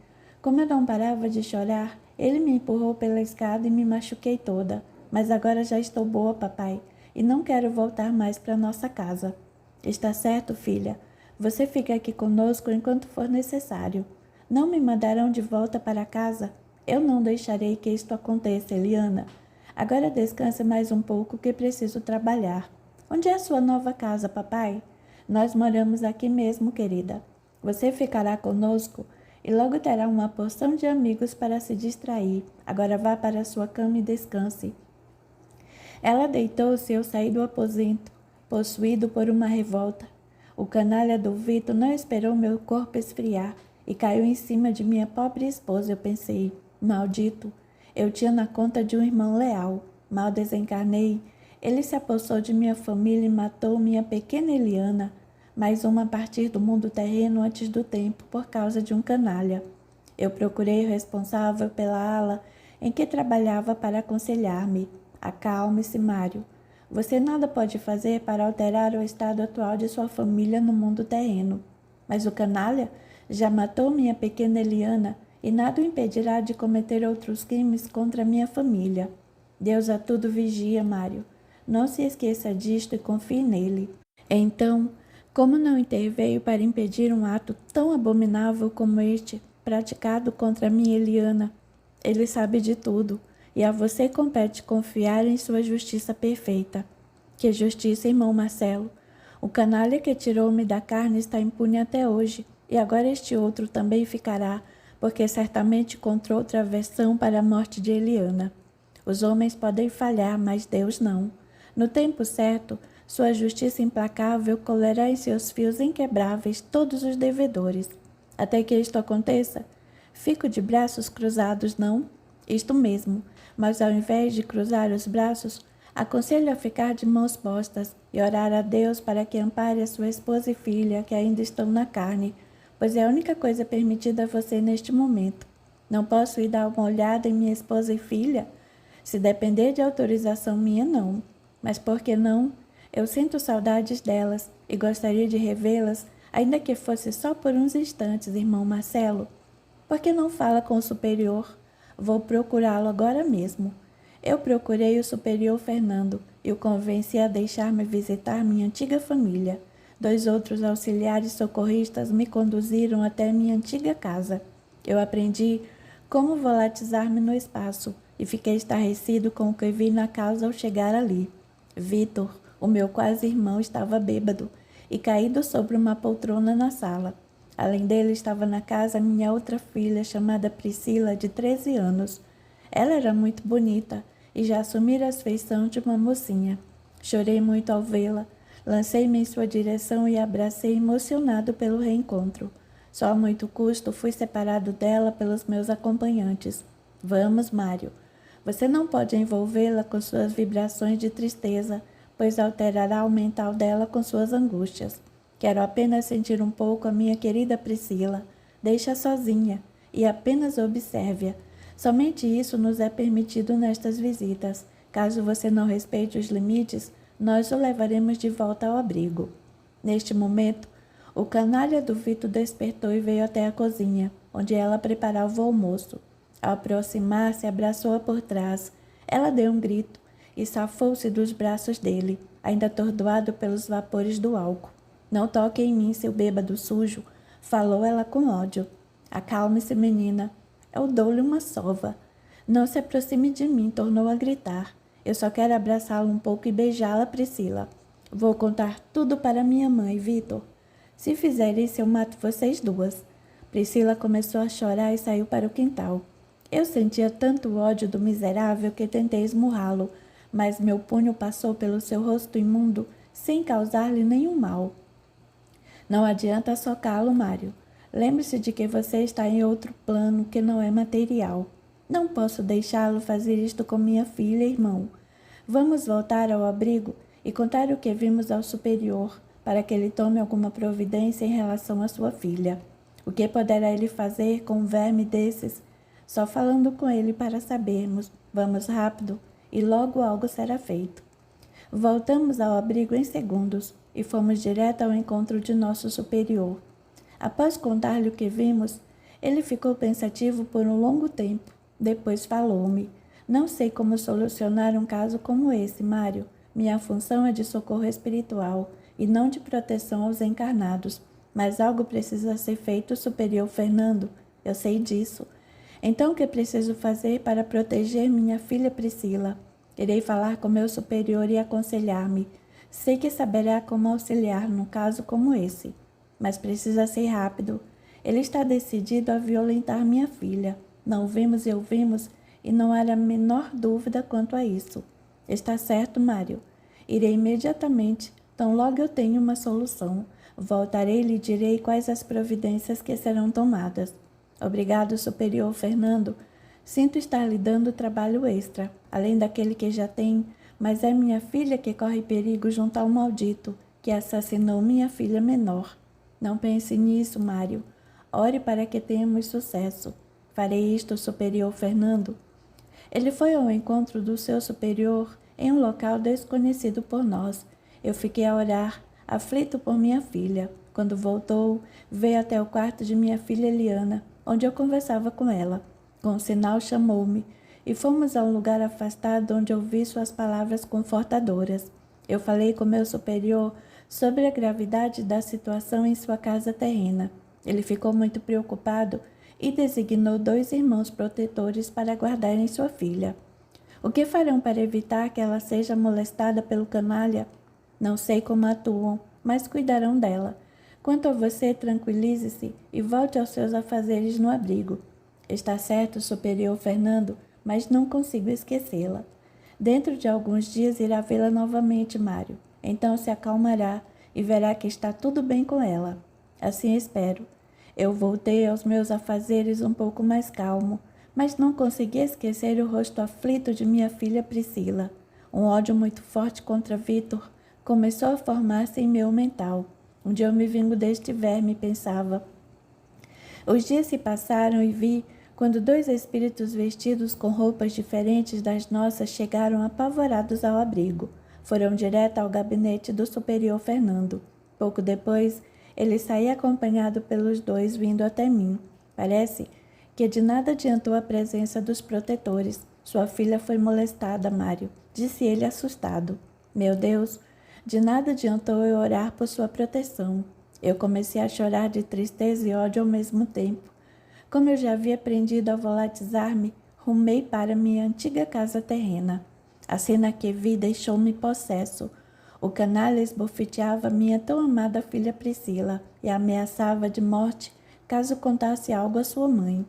Como eu não parava de chorar, ele me empurrou pela escada e me machuquei toda. Mas agora já estou boa, papai, e não quero voltar mais para nossa casa." "Está certo, filha. Você fica aqui conosco enquanto for necessário. Não me mandarão de volta para casa? Eu não deixarei que isto aconteça, Eliana. Agora descanse mais um pouco que preciso trabalhar." "Onde é a sua nova casa, papai?" "Nós moramos aqui mesmo, querida. Você ficará conosco e logo terá uma porção de amigos para se distrair. Agora vá para a sua cama e descanse." Ela deitou-se e eu saí do aposento, possuído por uma revolta. O canalha do Vitor não esperou meu corpo esfriar e caiu em cima de minha pobre esposa. Eu pensei: maldito, eu tinha na conta de um irmão leal. Mal desencarnei, ele se apossou de minha família e matou minha pequena Eliana, mais uma a partir do mundo terreno antes do tempo, por causa de um canalha. Eu procurei o responsável pela ala em que trabalhava para aconselhar-me: "Acalme-se, Mário. Você nada pode fazer para alterar o estado atual de sua família no mundo terreno. Mas o canalha já matou minha pequena Eliana e nada o impedirá de cometer outros crimes contra minha família. Deus a tudo vigia, Mário. Não se esqueça disto e confie nele." Então, como não interveio para impedir um ato tão abominável como este, praticado contra minha Eliana? Ele sabe de tudo, e a você compete confiar em sua justiça perfeita. Que justiça, irmão Marcelo? O canalha que tirou-me da carne está impune até hoje, e agora este outro também ficará, porque certamente encontrou outra versão para a morte de Eliana. Os homens podem falhar, mas Deus não. No tempo certo, sua justiça implacável colherá em seus fios inquebráveis todos os devedores. Até que isto aconteça, fico de braços cruzados, não? Isto mesmo, mas ao invés de cruzar os braços, aconselho a ficar de mãos postas e orar a Deus para que ampare a sua esposa e filha que ainda estão na carne, pois é a única coisa permitida a você neste momento. Não posso ir dar uma olhada em minha esposa e filha? Se depender de autorização minha, não. Mas por que não? Eu sinto saudades delas e gostaria de revê-las, ainda que fosse só por uns instantes, irmão Marcelo. Por que não fala com o superior? Vou procurá-lo agora mesmo. Eu procurei o superior Fernando e o convenci a deixar-me visitar minha antiga família. 2 outros auxiliares socorristas me conduziram até minha antiga casa. Eu aprendi como volatizar-me no espaço, e fiquei estarrecido com o que vi na casa ao chegar ali. Vitor, o meu quase-irmão, estava bêbado e caído sobre uma poltrona na sala. Além dele, estava na casa minha outra filha, chamada Priscila, de 13 anos. Ela era muito bonita e já assumira as feições de uma mocinha. Chorei muito ao vê-la, lancei-me em sua direção e a abracei emocionado pelo reencontro. Só a muito custo fui separado dela pelos meus acompanhantes. Vamos, Mário. Você não pode envolvê-la com suas vibrações de tristeza, pois alterará o mental dela com suas angústias. Quero apenas sentir um pouco a minha querida Priscila. Deixa sozinha e apenas observe-a. Somente isso nos é permitido nestas visitas. Caso você não respeite os limites, nós o levaremos de volta ao abrigo. Neste momento, o canalha do Vitor despertou e veio até a cozinha, onde ela preparava o almoço. Ao aproximar-se, abraçou-a por trás. Ela deu um grito e safou-se dos braços dele, ainda atordoado pelos vapores do álcool. Não toque em mim, seu bêbado sujo, falou ela com ódio. Acalme-se, menina. Eu dou-lhe uma sova. Não se aproxime de mim, tornou a gritar. Eu só quero abraçá-la um pouco e beijá-la, Priscila. Vou contar tudo para minha mãe, Vitor. Se fizer isso, eu mato vocês duas. Priscila começou a chorar e saiu para o quintal. Eu sentia tanto ódio do miserável que tentei esmurrá-lo, mas meu punho passou pelo seu rosto imundo sem causar-lhe nenhum mal. Não adianta socá-lo, Mário. Lembre-se de que você está em outro plano que não é material. Não posso deixá-lo fazer isto com minha filha e irmão. Vamos voltar ao abrigo e contar o que vimos ao superior, para que ele tome alguma providência em relação à sua filha. O que poderá ele fazer com um verme desses? Só falando com ele para sabermos. Vamos rápido, e logo algo será feito. Voltamos ao abrigo em segundos e fomos direto ao encontro de nosso superior. Após contar-lhe o que vimos, ele ficou pensativo por um longo tempo. Depois falou-me. Não sei como solucionar um caso como esse, Mário. Minha função é de socorro espiritual e não de proteção aos encarnados. Mas algo precisa ser feito, superior Fernando. Eu sei disso. Então, o que preciso fazer para proteger minha filha Priscila? Irei falar com meu superior e aconselhar-me. Sei que saberá como auxiliar num caso como esse. Mas precisa ser rápido. Ele está decidido a violentar minha filha. Não vimos e ouvimos, e não há a menor dúvida quanto a isso. Está certo, Mário. Irei imediatamente, tão logo eu tenho uma solução. Voltarei e lhe direi quais as providências que serão tomadas. Obrigado, superior Fernando. Sinto estar lhe dando trabalho extra, além daquele que já tem, mas é minha filha que corre perigo junto ao maldito, que assassinou minha filha menor. Não pense nisso, Mário. Ore para que tenhamos sucesso. Farei isto, superior Fernando. Ele foi ao encontro do seu superior em um local desconhecido por nós. Eu fiquei a orar, aflito por minha filha. Quando voltou, veio até o quarto de minha filha Eliana, onde eu conversava com ela. Com um sinal chamou-me, e fomos a um lugar afastado onde ouvi suas palavras confortadoras. Eu falei com meu superior sobre a gravidade da situação em sua casa terrena. Ele ficou muito preocupado e designou 2 irmãos protetores para guardarem sua filha. O que farão para evitar que ela seja molestada pelo canalha? Não sei como atuam, mas cuidarão dela. Quanto a você, tranquilize-se e volte aos seus afazeres no abrigo. Está certo, superior Fernando, mas não consigo esquecê-la. Dentro de alguns dias irá vê-la novamente, Mário. Então se acalmará e verá que está tudo bem com ela. Assim espero. Eu voltei aos meus afazeres um pouco mais calmo, mas não consegui esquecer o rosto aflito de minha filha Priscila. Um ódio muito forte contra Vitor começou a formar-se em meu mental. Um dia eu me vingo deste verme, pensava. Os dias se passaram e vi, quando 2 espíritos vestidos com roupas diferentes das nossas chegaram apavorados ao abrigo. Foram direto ao gabinete do superior Fernando. Pouco depois, ele saía acompanhado pelos 2 vindo até mim. Parece que de nada adiantou a presença dos protetores. Sua filha foi molestada, Mário, disse ele assustado. Meu Deus, de nada adiantou eu orar por sua proteção. Eu comecei a chorar de tristeza e ódio ao mesmo tempo. Como eu já havia aprendido a volatizar-me, rumei para minha antiga casa terrena. A cena que vi deixou-me possesso. O canalha esbofeteava minha tão amada filha Priscila e a ameaçava de morte caso contasse algo à sua mãe.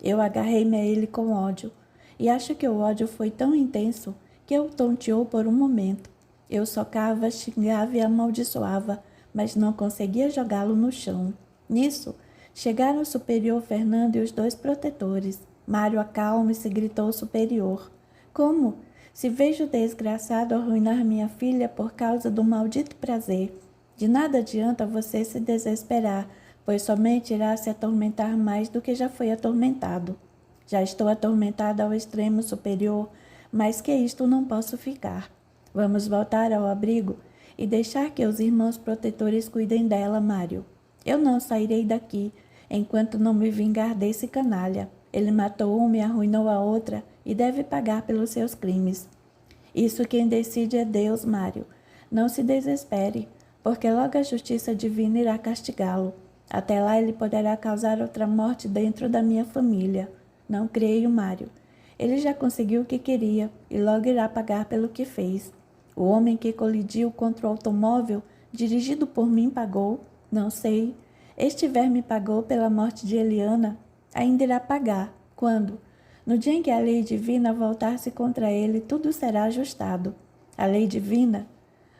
Eu agarrei-me a ele com ódio, e acho que o ódio foi tão intenso que o tonteou por um momento. Eu socava, xingava e amaldiçoava, mas não conseguia jogá-lo no chão. Nisso, chegaram o superior Fernando e os dois protetores. Mário acalme-se, gritou o superior. Como? Se vejo o desgraçado arruinar minha filha por causa do maldito prazer. De nada adianta você se desesperar, pois somente irá se atormentar mais do que já foi atormentado. Já estou atormentada ao extremo superior, mas que isto não posso ficar. Vamos voltar ao abrigo e deixar que os irmãos protetores cuidem dela, Mário. Eu não sairei daqui enquanto não me vingar desse canalha. Ele matou uma e arruinou a outra e deve pagar pelos seus crimes. Isso quem decide é Deus, Mário. Não se desespere, porque logo a justiça divina irá castigá-lo. Até lá ele poderá causar outra morte dentro da minha família. Não creio, Mário. Ele já conseguiu o que queria e logo irá pagar pelo que fez. O homem que colidiu contra o automóvel, dirigido por mim, pagou? Não sei. Este verme pagou pela morte de Eliana. Ainda irá pagar. Quando? No dia em que a lei divina voltar-se contra ele, tudo será ajustado. A lei divina?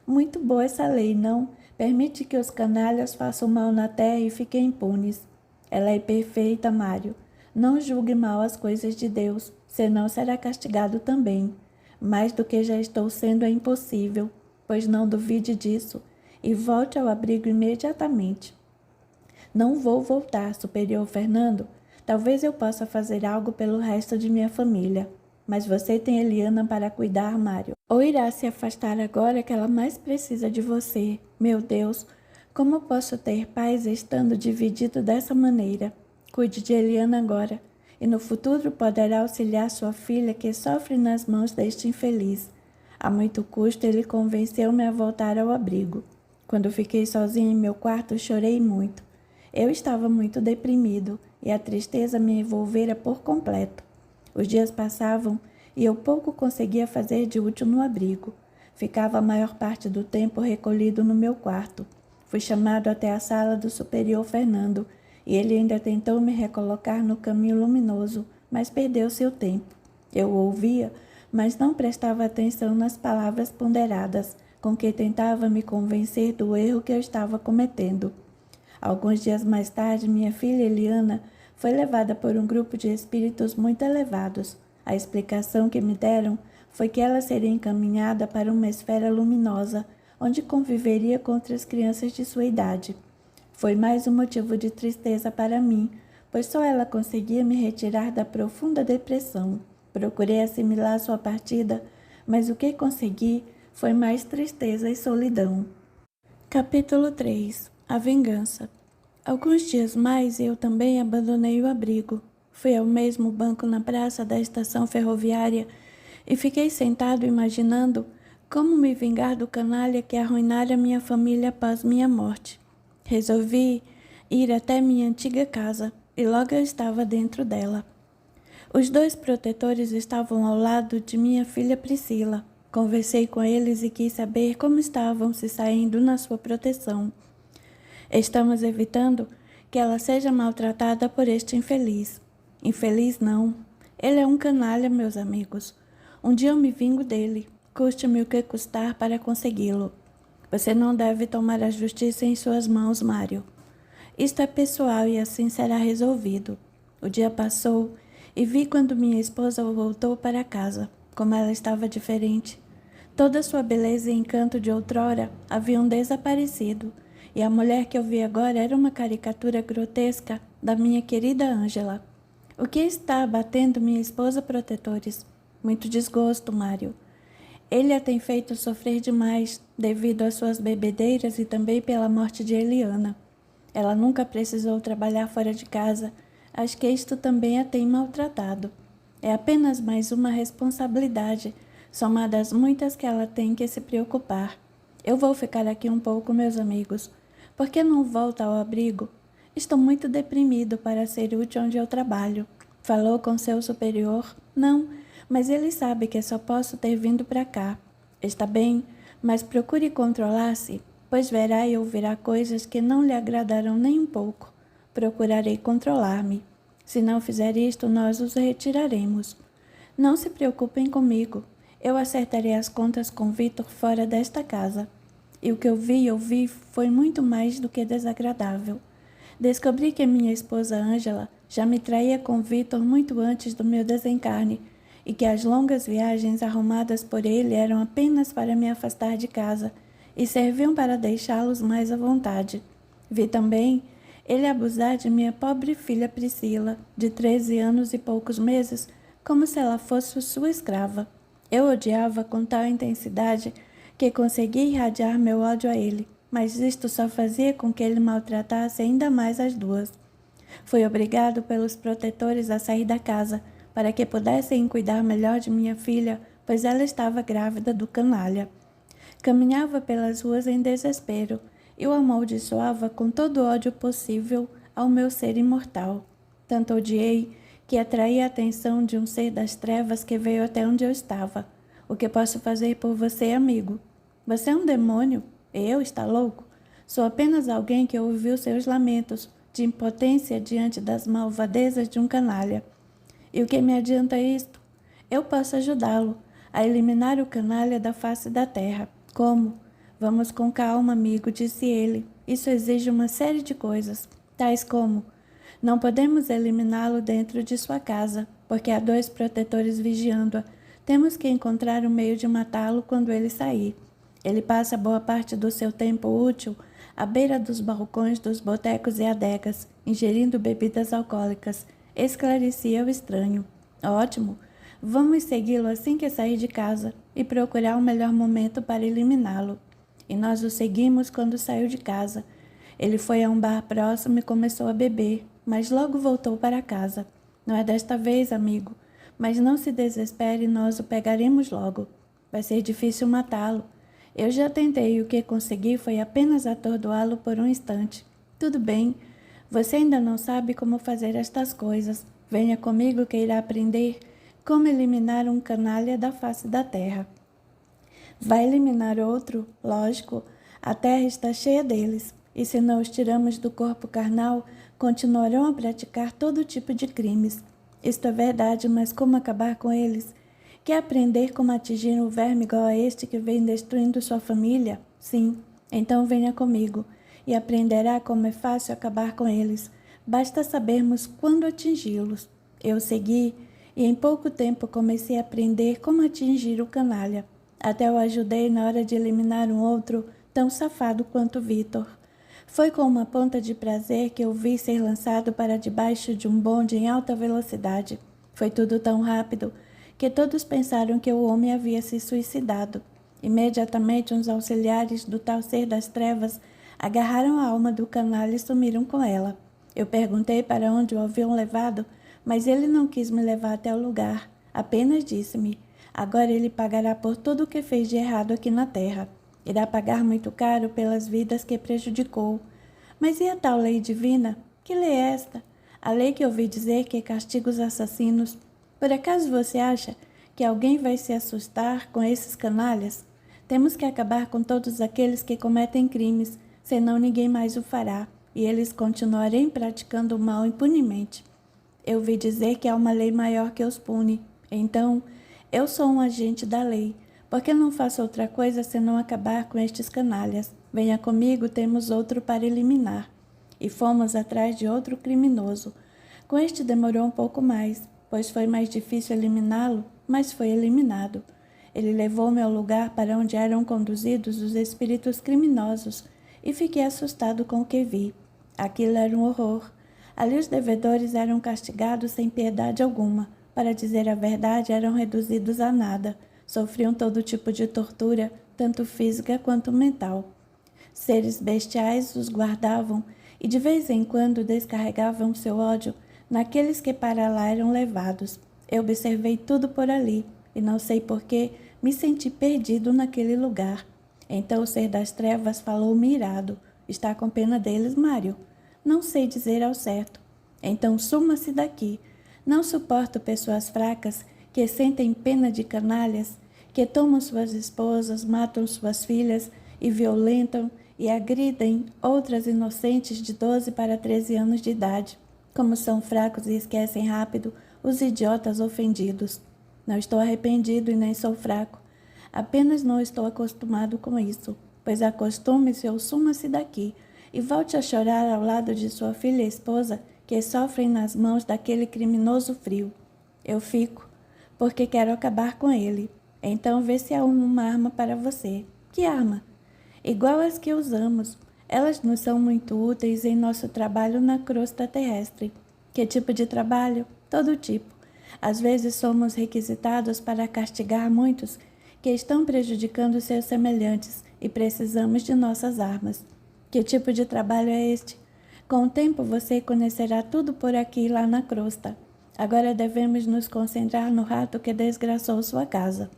Muito boa essa lei, não? Permite que os canalhas façam mal na terra e fiquem impunes. Ela é perfeita, Mário. Não julgue mal as coisas de Deus, senão será castigado também. Mais do que já estou sendo é impossível, pois não duvide disso, e volte ao abrigo imediatamente. Não vou voltar, superior Fernando. Talvez eu possa fazer algo pelo resto de minha família. Mas você tem Eliana para cuidar, Mário. Ou irá se afastar agora que ela mais precisa de você. Meu Deus, como posso ter paz estando dividido dessa maneira? Cuide de Eliana agora, e no futuro poderá auxiliar sua filha que sofre nas mãos deste infeliz. A muito custo ele convenceu-me a voltar ao abrigo. Quando fiquei sozinha em meu quarto, chorei muito. Eu estava muito deprimido e a tristeza me envolvera por completo. Os dias passavam e eu pouco conseguia fazer de útil no abrigo. Ficava a maior parte do tempo recolhido no meu quarto. Fui chamado até a sala do superior Fernando e ele ainda tentou me recolocar no caminho luminoso, mas perdeu seu tempo. Eu o ouvia, mas não prestava atenção nas palavras ponderadas com que tentava me convencer do erro que eu estava cometendo. Alguns dias mais tarde, minha filha Eliana foi levada por um grupo de espíritos muito elevados. A explicação que me deram foi que ela seria encaminhada para uma esfera luminosa, onde conviveria com outras crianças de sua idade. Foi mais um motivo de tristeza para mim, pois só ela conseguia me retirar da profunda depressão. Procurei assimilar sua partida, mas o que consegui foi mais tristeza e solidão. Capítulo 3. A vingança. Alguns dias mais eu também abandonei o abrigo. Fui ao mesmo banco na praça da estação ferroviária e fiquei sentado imaginando como me vingar do canalha que arruinara minha família após minha morte. Resolvi ir até minha antiga casa e logo eu estava dentro dela. Os dois protetores estavam ao lado de minha filha Priscila. Conversei com eles e quis saber como estavam se saindo na sua proteção. Estamos evitando que ela seja maltratada por este infeliz. Infeliz não. Ele é um canalha, meus amigos. Um dia eu me vingo dele, custe-me o que custar para consegui-lo. Você não deve tomar a justiça em suas mãos, Mário. Isto é pessoal e assim será resolvido. O dia passou e vi quando minha esposa voltou para casa, como ela estava diferente. Toda sua beleza e encanto de outrora haviam desaparecido, e a mulher que eu vi agora era uma caricatura grotesca da minha querida Ângela. O que está abatendo minha esposa, protetores? Muito desgosto, Mário. Ele a tem feito sofrer demais, devido às suas bebedeiras e também pela morte de Eliana. Ela nunca precisou trabalhar fora de casa. Acho que isto também a tem maltratado. É apenas mais uma responsabilidade, somada às muitas que ela tem que se preocupar. Eu vou ficar aqui um pouco, meus amigos. Por que não volta ao abrigo? Estou muito deprimido para ser útil onde eu trabalho. Falou com seu superior? Não, mas ele sabe que só posso ter vindo para cá. Está bem, mas procure controlar-se, pois verá e ouvirá coisas que não lhe agradarão nem um pouco. Procurarei controlar-me. Se não fizer isto, nós os retiraremos. Não se preocupem comigo. Eu acertarei as contas com Vitor fora desta casa. E o que eu vi e ouvi foi muito mais do que desagradável. Descobri que minha esposa Ângela já me traía com Vitor muito antes do meu desencarne e que as longas viagens arrumadas por ele eram apenas para me afastar de casa e serviam para deixá-los mais à vontade. Vi também ele abusar de minha pobre filha Priscila, de 13 anos e poucos meses, como se ela fosse sua escrava. Eu odiava com tal intensidade que consegui irradiar meu ódio a ele, mas isto só fazia com que ele maltratasse ainda mais as duas. Fui obrigado pelos protetores a sair da casa, para que pudessem cuidar melhor de minha filha, pois ela estava grávida do canalha. Caminhava pelas ruas em desespero e o amaldiçoava com todo o ódio possível ao meu ser imortal. Tanto odiei que atraí a atenção de um ser das trevas que veio até onde eu estava. O que posso fazer por você, amigo? Você é um demônio? Eu? Está louco? Sou apenas alguém que ouviu seus lamentos de impotência diante das malvadezas de um canalha. E o que me adianta isto? Eu posso ajudá-lo a eliminar o canalha da face da terra. Como? Vamos com calma, amigo, disse ele. Isso exige uma série de coisas, tais como: não podemos eliminá-lo dentro de sua casa, porque há 2 protetores vigiando-a. Temos que encontrar um meio de matá-lo quando ele sair. Ele passa boa parte do seu tempo útil à beira dos balcões dos botecos e adegas, ingerindo bebidas alcoólicas. Esclarecia o estranho. Ótimo. Vamos segui-lo assim que sair de casa e procurar o melhor momento para eliminá-lo. E nós o seguimos quando saiu de casa. Ele foi a um bar próximo e começou a beber, mas logo voltou para casa. Não é desta vez, amigo, mas não se desespere, nós o pegaremos logo. Vai ser difícil matá-lo. Eu já tentei e o que consegui foi apenas atordoá-lo por um instante. Tudo bem, você ainda não sabe como fazer estas coisas. Venha comigo que irá aprender como eliminar um canalha da face da terra. Vai eliminar outro? Lógico, a terra está cheia deles, e se não os tiramos do corpo carnal, continuarão a praticar todo tipo de crimes. Isto é verdade, mas como acabar com eles? Quer aprender como atingir um verme igual a este que vem destruindo sua família? Sim, então venha comigo, e aprenderá como é fácil acabar com eles. Basta sabermos quando atingi-los. Eu segui, e em pouco tempo comecei a aprender como atingir o canalha. Até o ajudei na hora de eliminar um outro tão safado quanto Vitor. Foi com uma ponta de prazer que eu vi ser lançado para debaixo de um bonde em alta velocidade. Foi tudo tão rápido que todos pensaram que o homem havia se suicidado. Imediatamente uns auxiliares do tal ser das trevas agarraram a alma do canalha e sumiram com ela. Eu perguntei para onde o haviam levado, mas ele não quis me levar até o lugar. Apenas disse-me: agora ele pagará por tudo o que fez de errado aqui na terra. Irá pagar muito caro pelas vidas que prejudicou. Mas e a tal lei divina? Que lei é esta? A lei que ouvi dizer que castiga os assassinos. Por acaso você acha que alguém vai se assustar com esses canalhas? Temos que acabar com todos aqueles que cometem crimes, senão ninguém mais o fará, e eles continuarem praticando o mal impunemente. Eu ouvi dizer que há uma lei maior que os pune. Então, eu sou um agente da lei, porque não faço outra coisa senão acabar com estes canalhas. Venha comigo, temos outro para eliminar. E fomos atrás de outro criminoso. Com este demorou um pouco mais, pois foi mais difícil eliminá-lo, mas foi eliminado. Ele levou-me ao lugar para onde eram conduzidos os espíritos criminosos e fiquei assustado com o que vi. Aquilo era um horror. Ali os devedores eram castigados sem piedade alguma. Para dizer a verdade, eram reduzidos a nada. Sofriam todo tipo de tortura, tanto física quanto mental. Seres bestiais os guardavam e de vez em quando descarregavam seu ódio naqueles que para lá eram levados. Eu observei tudo por ali e não sei por que me senti perdido naquele lugar. Então o ser das trevas falou-me irado: está com pena deles, Mário? Não sei dizer ao certo. Então suma-se daqui. Não suporto pessoas fracas que sentem pena de canalhas, que tomam suas esposas, matam suas filhas e violentam e agridem outras inocentes de 12 para 13 anos de idade. Como são fracos e esquecem rápido os idiotas ofendidos. Não estou arrependido e nem sou fraco. Apenas não estou acostumado com isso, pois acostume-se ou suma-se daqui e volte a chorar ao lado de sua filha e esposa que sofrem nas mãos daquele criminoso frio. Eu fico, porque quero acabar com ele. Então vê se há uma arma para você. Que arma? Igual às que usamos. Elas nos são muito úteis em nosso trabalho na crosta terrestre. Que tipo de trabalho? Todo tipo. Às vezes somos requisitados para castigar muitos que estão prejudicando seus semelhantes e precisamos de nossas armas. Que tipo de trabalho é este? Com o tempo você conhecerá tudo por aqui lá na crosta. Agora devemos nos concentrar no rato que desgraçou sua casa.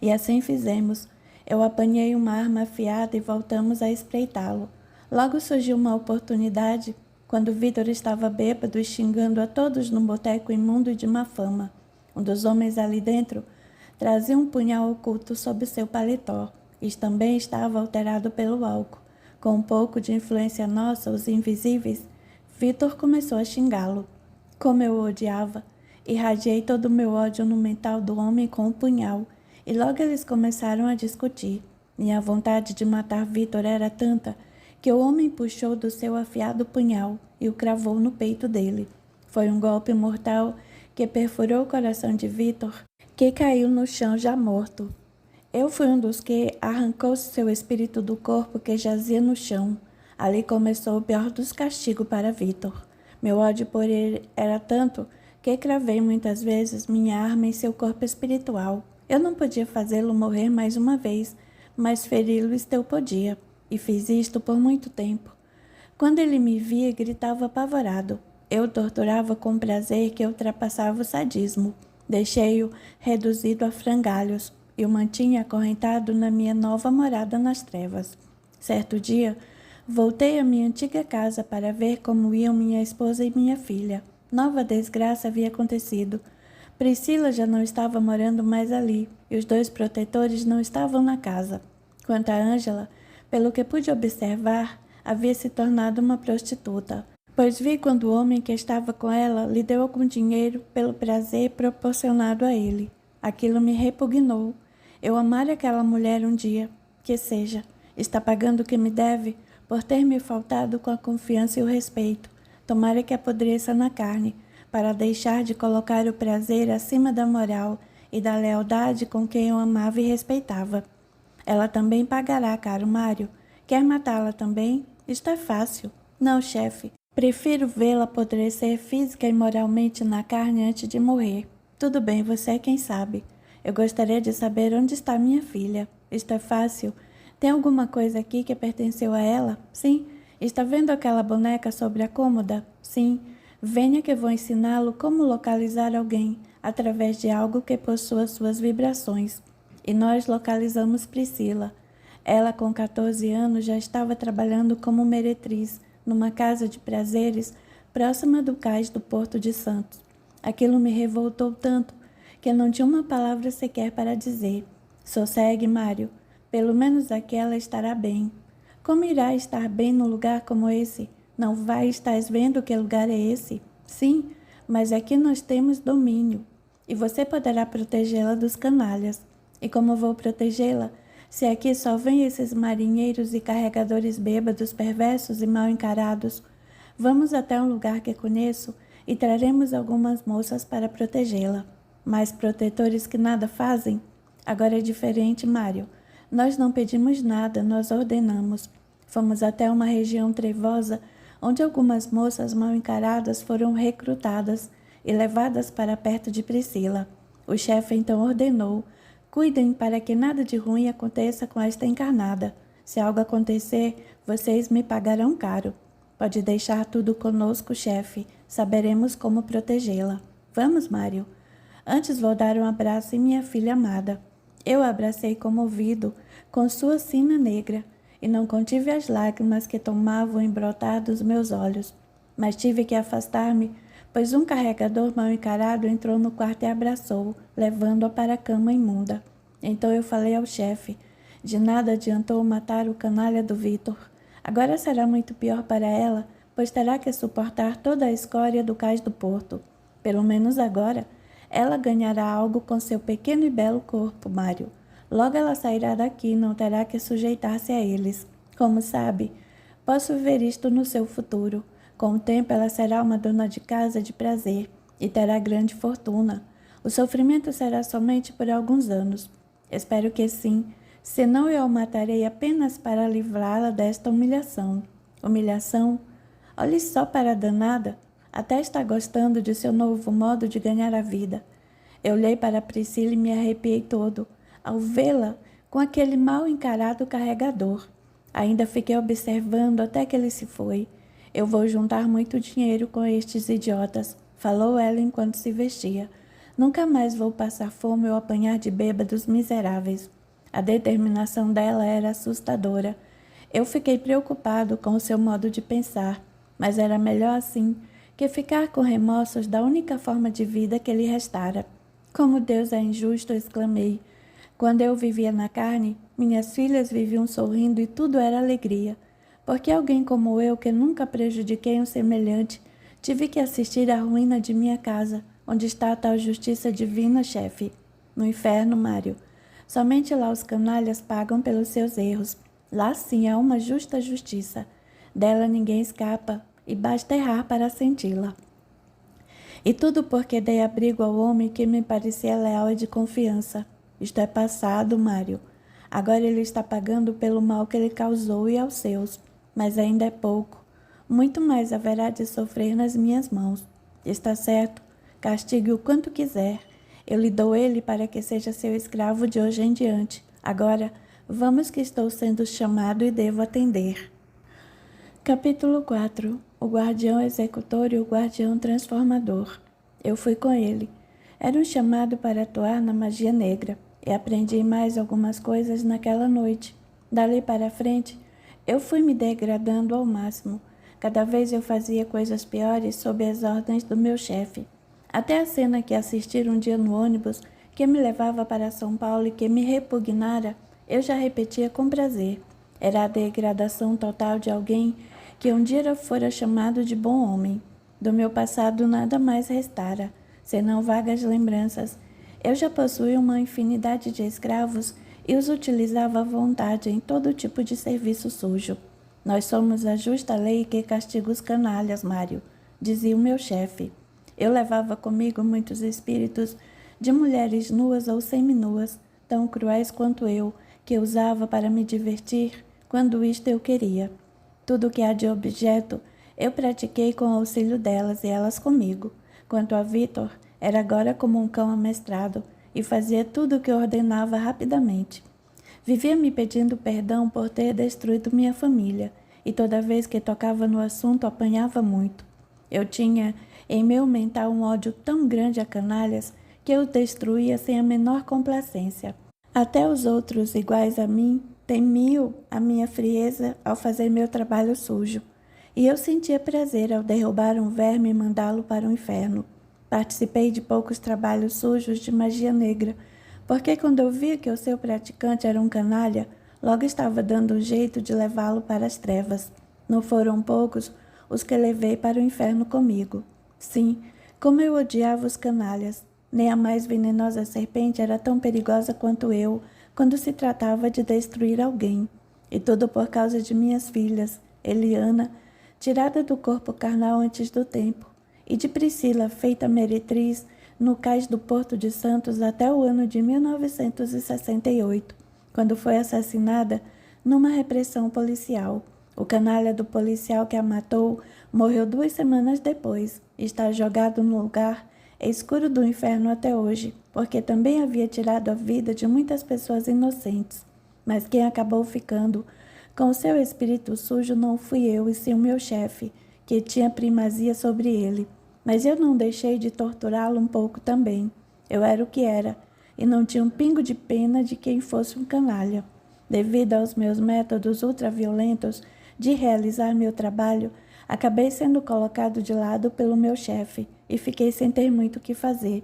E assim fizemos. Eu apanhei uma arma afiada e voltamos a espreitá-lo. Logo surgiu uma oportunidade, quando Vitor estava bêbado e xingando a todos no boteco imundo e de má fama. Um dos homens ali dentro trazia um punhal oculto sob seu paletó. E também estava alterado pelo álcool. Com um pouco de influência nossa, os invisíveis, Vitor começou a xingá-lo. Como eu o odiava! Irradiei todo o meu ódio no mental do homem com o punhal, e logo eles começaram a discutir. Minha vontade de matar Vitor era tanta que o homem puxou do seu afiado punhal e o cravou no peito dele. Foi um golpe mortal que perfurou o coração de Vitor, que caiu no chão já morto. Eu fui um dos que arrancou seu espírito do corpo que jazia no chão. Ali começou o pior dos castigos para Vitor. Meu ódio por ele era tanto que cravei muitas vezes minha arma em seu corpo espiritual. Eu não podia fazê-lo morrer mais uma vez, mas feri-lo eu podia, e fiz isto por muito tempo. Quando ele me via, gritava apavorado. Eu o torturava com prazer que ultrapassava o sadismo. Deixei-o reduzido a frangalhos e o mantinha acorrentado na minha nova morada nas trevas. Certo dia, voltei à minha antiga casa para ver como iam minha esposa e minha filha. Nova desgraça havia acontecido. Priscila já não estava morando mais ali, e os 2 protetores não estavam na casa. Quanto a Ângela, pelo que pude observar, havia se tornado uma prostituta, pois vi quando o homem que estava com ela lhe deu algum dinheiro pelo prazer proporcionado a ele. Aquilo me repugnou. Eu amara aquela mulher um dia, que seja, está pagando o que me deve por ter me faltado com a confiança e o respeito. Tomara que apodreça na carne, para deixar de colocar o prazer acima da moral e da lealdade com quem eu amava e respeitava. Ela também pagará, caro Mário. Quer matá-la também? Isto é fácil. Não, chefe. Prefiro vê-la apodrecer física e moralmente na carne antes de morrer. Tudo bem, você é quem sabe. Eu gostaria de saber onde está minha filha. Isto é fácil. Tem alguma coisa aqui que pertenceu a ela? Sim. Está vendo aquela boneca sobre a cômoda? Sim. Venha que vou ensiná-lo como localizar alguém através de algo que possua suas vibrações. E nós localizamos Priscila. Ela, com 14 anos, já estava trabalhando como meretriz numa casa de prazeres próxima do cais do Porto de Santos. Aquilo me revoltou tanto que não tinha uma palavra sequer para dizer. Sossegue, Mário. Pelo menos aqui ela estará bem. Como irá estar bem num lugar como esse? Não vai estar vendo que lugar é esse? Sim, mas aqui nós temos domínio. E você poderá protegê-la dos canalhas. E como vou protegê-la? Se aqui só vêm esses marinheiros e carregadores bêbados, perversos e mal encarados. Vamos até um lugar que conheço e traremos algumas moças para protegê-la. Mas protetores que nada fazem? Agora é diferente, Mário. Nós não pedimos nada, nós ordenamos. Fomos até uma região trevosa, onde algumas moças mal encaradas foram recrutadas e levadas para perto de Priscila. O chefe então ordenou: cuidem para que nada de ruim aconteça com esta encarnada. Se algo acontecer, vocês me pagarão caro. Pode deixar tudo conosco, chefe. Saberemos como protegê-la. Vamos, Mário. Antes vou dar um abraço em minha filha amada. Eu a abracei comovido, com sua sina negra, e não contive as lágrimas que tomavam em brotar dos meus olhos. Mas tive que afastar-me, pois um carregador mal encarado entrou no quarto e abraçou, levando-a para a cama imunda. Então eu falei ao chefe. De nada adiantou matar o canalha do Vitor. Agora será muito pior para ela, pois terá que suportar toda a escória do cais do porto. Pelo menos agora, ela ganhará algo com seu pequeno e belo corpo, Mário. Logo ela sairá daqui e não terá que sujeitar-se a eles. Como sabe, posso ver isto no seu futuro. Com o tempo ela será uma dona de casa de prazer e terá grande fortuna. O sofrimento será somente por alguns anos. Espero que sim, senão eu a matarei apenas para livrá-la desta humilhação. Humilhação? Olhe só para a danada. Até está gostando de seu novo modo de ganhar a vida. Eu olhei para Priscila e me arrepiei todo, ao vê-la com aquele mal encarado carregador. Ainda fiquei observando até que ele se foi. Eu vou juntar muito dinheiro com estes idiotas, falou ela enquanto se vestia. Nunca mais vou passar fome ou apanhar de bêbados miseráveis. A determinação dela era assustadora. Eu fiquei preocupado com o seu modo de pensar, mas era melhor assim que ficar com remorsos da única forma de vida que lhe restara. Como Deus é injusto, exclamei. Quando eu vivia na carne, minhas filhas viviam sorrindo e tudo era alegria. Porque alguém como eu, que nunca prejudiquei um semelhante, tive que assistir à ruína de minha casa, onde está a tal justiça divina, chefe. No inferno, Mário. Somente lá os canalhas pagam pelos seus erros. Lá sim há uma justa justiça. Dela ninguém escapa, e basta errar para senti-la. E tudo porque dei abrigo ao homem que me parecia leal e de confiança. Isto é passado, Mário. Agora ele está pagando pelo mal que ele causou e aos seus. Mas ainda é pouco. Muito mais haverá de sofrer nas minhas mãos. Está certo, castigue o quanto quiser. Eu lhe dou ele para que seja seu escravo de hoje em diante. Agora, vamos que estou sendo chamado e devo atender. Capítulo 4. O guardião executor e o guardião transformador. Eu fui com ele. Era um chamado para atuar na magia negra, e aprendi mais algumas coisas naquela noite. Dali para frente, eu fui me degradando ao máximo. Cada vez eu fazia coisas piores sob as ordens do meu chefe. Até a cena que assisti um dia no ônibus, que me levava para São Paulo e que me repugnara, eu já repetia com prazer. Era a degradação total de alguém que um dia fora chamado de bom homem. Do meu passado nada mais restara, senão vagas lembranças. Eu já possuía uma infinidade de escravos e os utilizava à vontade em todo tipo de serviço sujo. Nós somos a justa lei que castiga os canalhas, Mário, dizia o meu chefe. Eu levava comigo muitos espíritos de mulheres nuas ou seminuas, tão cruéis quanto eu, que usava para me divertir quando isto eu queria. Tudo o que há de objeto, eu pratiquei com o auxílio delas e elas comigo. Quanto a Vitor, era agora como um cão amestrado e fazia tudo o que ordenava rapidamente. Vivia me pedindo perdão por ter destruído minha família, e toda vez que tocava no assunto apanhava muito. Eu tinha em meu mental um ódio tão grande a canalhas que eu destruía sem a menor complacência. Até os outros iguais a mim temiam a minha frieza ao fazer meu trabalho sujo, e eu sentia prazer ao derrubar um verme e mandá-lo para o inferno. Participei de poucos trabalhos sujos de magia negra, porque quando eu via que o seu praticante era um canalha, logo estava dando um jeito de levá-lo para as trevas. Não foram poucos os que levei para o inferno comigo. Sim, como eu odiava os canalhas. Nem a mais venenosa serpente era tão perigosa quanto eu, quando se tratava de destruir alguém. E tudo por causa de minhas filhas, Eliana, tirada do corpo carnal antes do tempo, e de Priscila, feita meretriz, no cais do Porto de Santos até o ano de 1968, quando foi assassinada numa repressão policial. O canalha do policial que a matou morreu 2 semanas depois e está jogado no lugar escuro do inferno até hoje, porque também havia tirado a vida de muitas pessoas inocentes. Mas quem acabou ficando com o seu espírito sujo não fui eu, e sim o meu chefe, que tinha primazia sobre ele. Mas eu não deixei de torturá-lo um pouco também. Eu era o que era, e não tinha um pingo de pena de quem fosse um canalha. Devido aos meus métodos ultraviolentos de realizar meu trabalho, acabei sendo colocado de lado pelo meu chefe e fiquei sem ter muito o que fazer.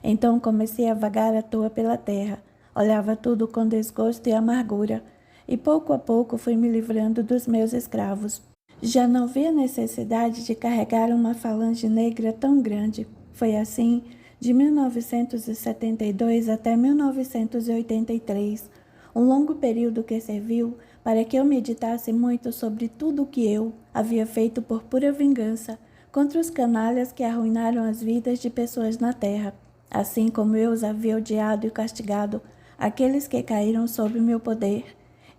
Então comecei a vagar à toa pela terra, olhava tudo com desgosto e amargura, e pouco a pouco fui me livrando dos meus escravos. Já não via necessidade de carregar uma falange negra tão grande. Foi assim de 1972 até 1983, um longo período que serviu para que eu meditasse muito sobre tudo o que eu havia feito por pura vingança contra os canalhas que arruinaram as vidas de pessoas na terra, assim como eu os havia odiado e castigado aqueles que caíram sob meu poder.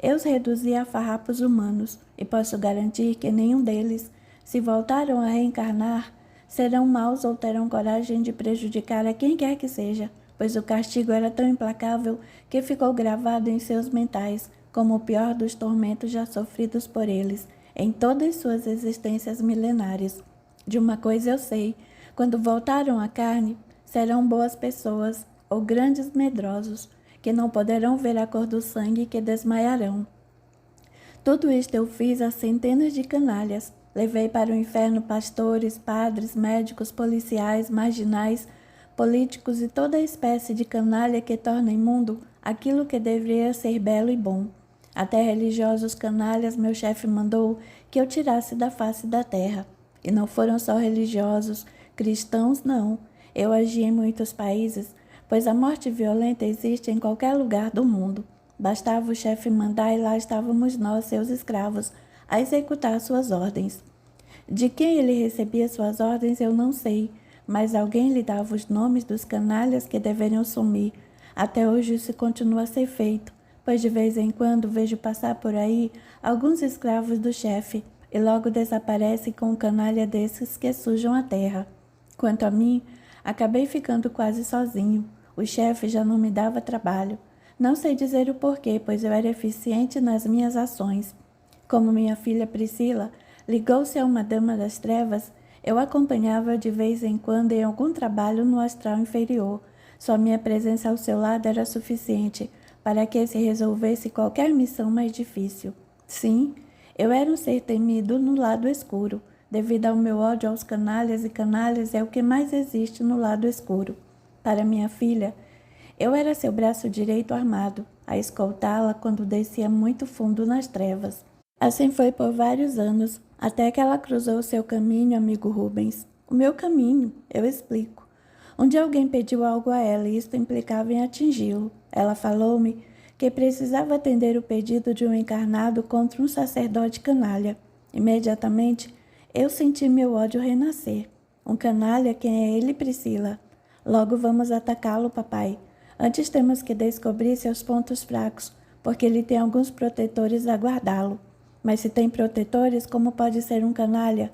Eu os reduzi a farrapos humanos, e posso garantir que nenhum deles, se voltaram a reencarnar, serão maus ou terão coragem de prejudicar a quem quer que seja, pois o castigo era tão implacável que ficou gravado em seus mentais como o pior dos tormentos já sofridos por eles em todas suas existências milenares. De uma coisa eu sei, quando voltaram à carne, serão boas pessoas ou grandes medrosos, que não poderão ver a cor do sangue e que desmaiarão. Tudo isto eu fiz a centenas de canalhas. Levei para o inferno pastores, padres, médicos, policiais, marginais, políticos e toda espécie de canalha que torna imundo aquilo que deveria ser belo e bom. Até religiosos canalhas meu chefe mandou que eu tirasse da face da terra. E não foram só religiosos, cristãos não. Eu agi em muitos países, pois a morte violenta existe em qualquer lugar do mundo. Bastava o chefe mandar e lá estávamos nós, seus escravos, a executar suas ordens. De quem ele recebia suas ordens eu não sei, mas alguém lhe dava os nomes dos canalhas que deveriam sumir. Até hoje isso continua a ser feito, pois de vez em quando vejo passar por aí alguns escravos do chefe e logo desaparecem com um canalha desses que sujam a terra. Quanto a mim, acabei ficando quase sozinho. O chefe já não me dava trabalho. Não sei dizer o porquê, pois eu era eficiente nas minhas ações. Como minha filha Priscila ligou-se a uma dama das trevas, eu acompanhava de vez em quando em algum trabalho no astral inferior. Só minha presença ao seu lado era suficiente para que se resolvesse qualquer missão mais difícil. Sim, eu era um ser temido no lado escuro. Devido ao meu ódio aos canalhas, e canalhas é o que mais existe no lado escuro. Para minha filha, eu era seu braço direito armado, a escoltá-la quando descia muito fundo nas trevas. Assim foi por vários anos, até que ela cruzou seu caminho, amigo Rubens. O meu caminho, eu explico. Um dia alguém pediu algo a ela e isto implicava em atingi-lo. Ela falou-me que precisava atender o pedido de um encarnado contra um sacerdote canalha. Imediatamente, eu senti meu ódio renascer. Um canalha, quem é ele, Priscila? Logo vamos atacá-lo, papai. Antes temos que descobrir seus pontos fracos, porque ele tem alguns protetores a guardá-lo. Mas se tem protetores, como pode ser um canalha?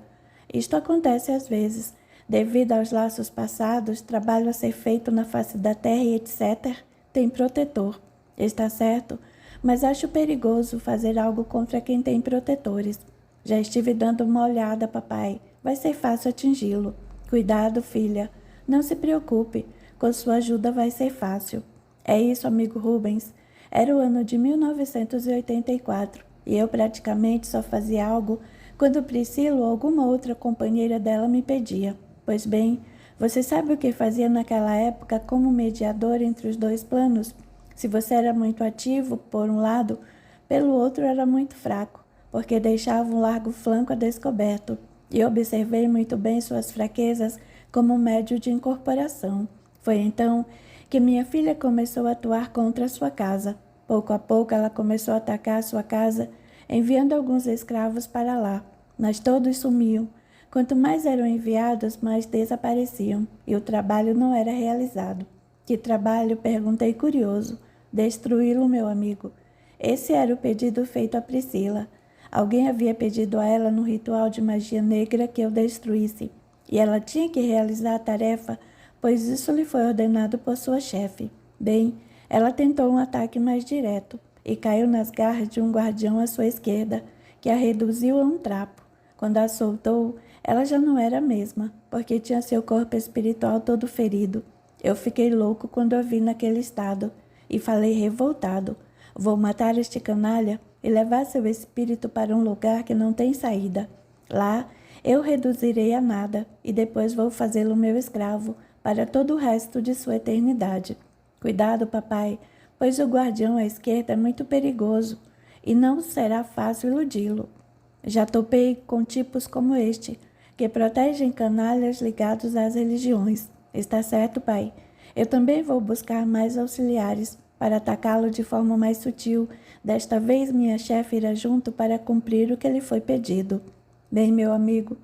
Isto acontece às vezes. Devido aos laços passados, trabalho a ser feito na face da terra e etc., tem protetor. Está certo, mas acho perigoso fazer algo contra quem tem protetores. Já estive dando uma olhada, papai. Vai ser fácil atingi-lo. Cuidado, filha. Não se preocupe. Com sua ajuda vai ser fácil. É isso, amigo Rubens. Era o ano de 1984 e eu praticamente só fazia algo quando Priscila ou alguma outra companheira dela me pedia. Pois bem, você sabe o que fazia naquela época como mediador entre os dois planos? Se você era muito ativo, por um lado, pelo outro era muito fraco, porque deixava um largo flanco a descoberto, e observei muito bem suas fraquezas como médio de incorporação. Foi então que minha filha começou a atuar contra sua casa. Pouco a pouco ela começou a atacar sua casa, enviando alguns escravos para lá, mas todos sumiam. Quanto mais eram enviados, mais desapareciam, e o trabalho não era realizado. Que trabalho? Perguntei curioso. Destruí-lo, meu amigo. Esse era o pedido feito a Priscila. Alguém havia pedido a ela no ritual de magia negra que eu destruísse, e ela tinha que realizar a tarefa, pois isso lhe foi ordenado por sua chefe. Bem, ela tentou um ataque mais direto e caiu nas garras de um guardião à sua esquerda, que a reduziu a um trapo. Quando a soltou, ela já não era a mesma, porque tinha seu corpo espiritual todo ferido. Eu fiquei louco quando a vi naquele estado e falei revoltado. Vou matar este canalha e levar seu espírito para um lugar que não tem saída. Lá, eu reduzirei a nada e depois vou fazê-lo meu escravo para todo o resto de sua eternidade. Cuidado, papai, pois o guardião à esquerda é muito perigoso e não será fácil iludi-lo. Já topei com tipos como este, que protegem canalhas ligados às religiões. Está certo, pai? Eu também vou buscar mais auxiliares para atacá-lo de forma mais sutil. Desta vez minha chefe irá junto para cumprir o que lhe foi pedido. Bem, meu amigo,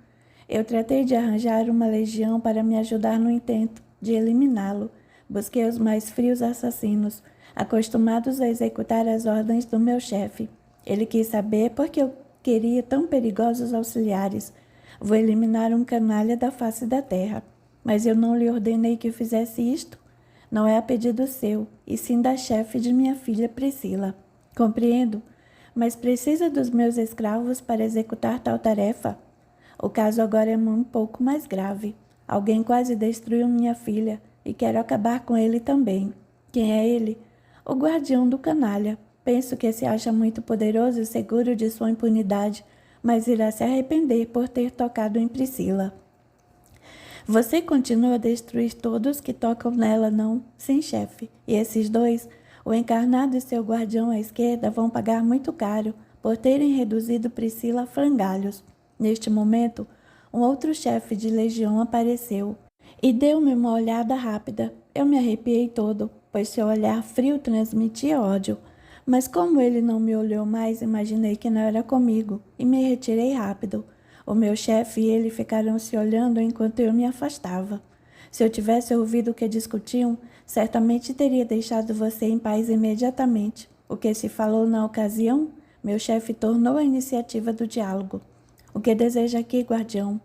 eu tratei de arranjar uma legião para me ajudar no intento de eliminá-lo. Busquei os mais frios assassinos, acostumados a executar as ordens do meu chefe. Ele quis saber por que eu queria tão perigosos auxiliares. Vou eliminar um canalha da face da terra. Mas eu não lhe ordenei que fizesse isto. Não é a pedido seu, e sim da chefe de minha filha Priscila. Compreendo, mas precisa dos meus escravos para executar tal tarefa? O caso agora é um pouco mais grave. Alguém quase destruiu minha filha, e quero acabar com ele também. Quem é ele? O guardião do canalha. Penso que se acha muito poderoso e seguro de sua impunidade, mas irá se arrepender por ter tocado em Priscila. Você continua a destruir todos que tocam nela, não? Sim, chefe. E esses dois, o encarnado e seu guardião à esquerda, vão pagar muito caro por terem reduzido Priscila a frangalhos. Neste momento, um outro chefe de legião apareceu e deu-me uma olhada rápida. Eu me arrepiei todo, pois seu olhar frio transmitia ódio. Mas como ele não me olhou mais, imaginei que não era comigo e me retirei rápido. O meu chefe e ele ficaram se olhando enquanto eu me afastava. Se eu tivesse ouvido o que discutiam, certamente teria deixado você em paz imediatamente. O que se falou na ocasião, meu chefe tornou a iniciativa do diálogo. O que deseja aqui, guardião?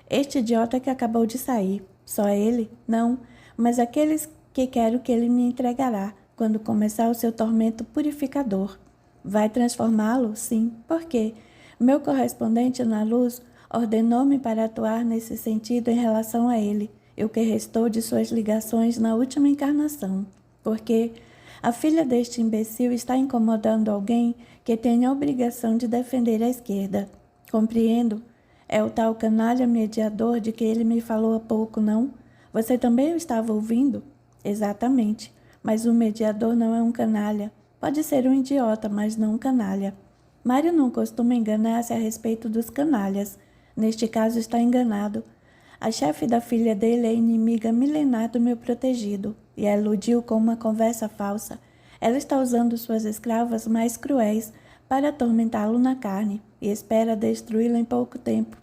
Este idiota que acabou de sair. Só ele? Não, mas aqueles que quero que ele me entregará quando começar o seu tormento purificador. Vai transformá-lo? Sim. Por quê? Meu correspondente na luz ordenou-me para atuar nesse sentido em relação a ele, e o que restou de suas ligações na última encarnação. Porque a filha deste imbecil está incomodando alguém que tem a obrigação de defender a esquerda. Compreendo. É o tal canalha mediador de que ele me falou há pouco, não? Você também o estava ouvindo? Exatamente. Mas o mediador não é um canalha. Pode ser um idiota, mas não um canalha. Mário não costuma enganar-se a respeito dos canalhas. Neste caso está enganado. A chefe da filha dele é inimiga milenar do meu protegido, e a iludiu com uma conversa falsa. Ela está usando suas escravas mais cruéis para atormentá-lo na carne, e espera destruí-lo em pouco tempo.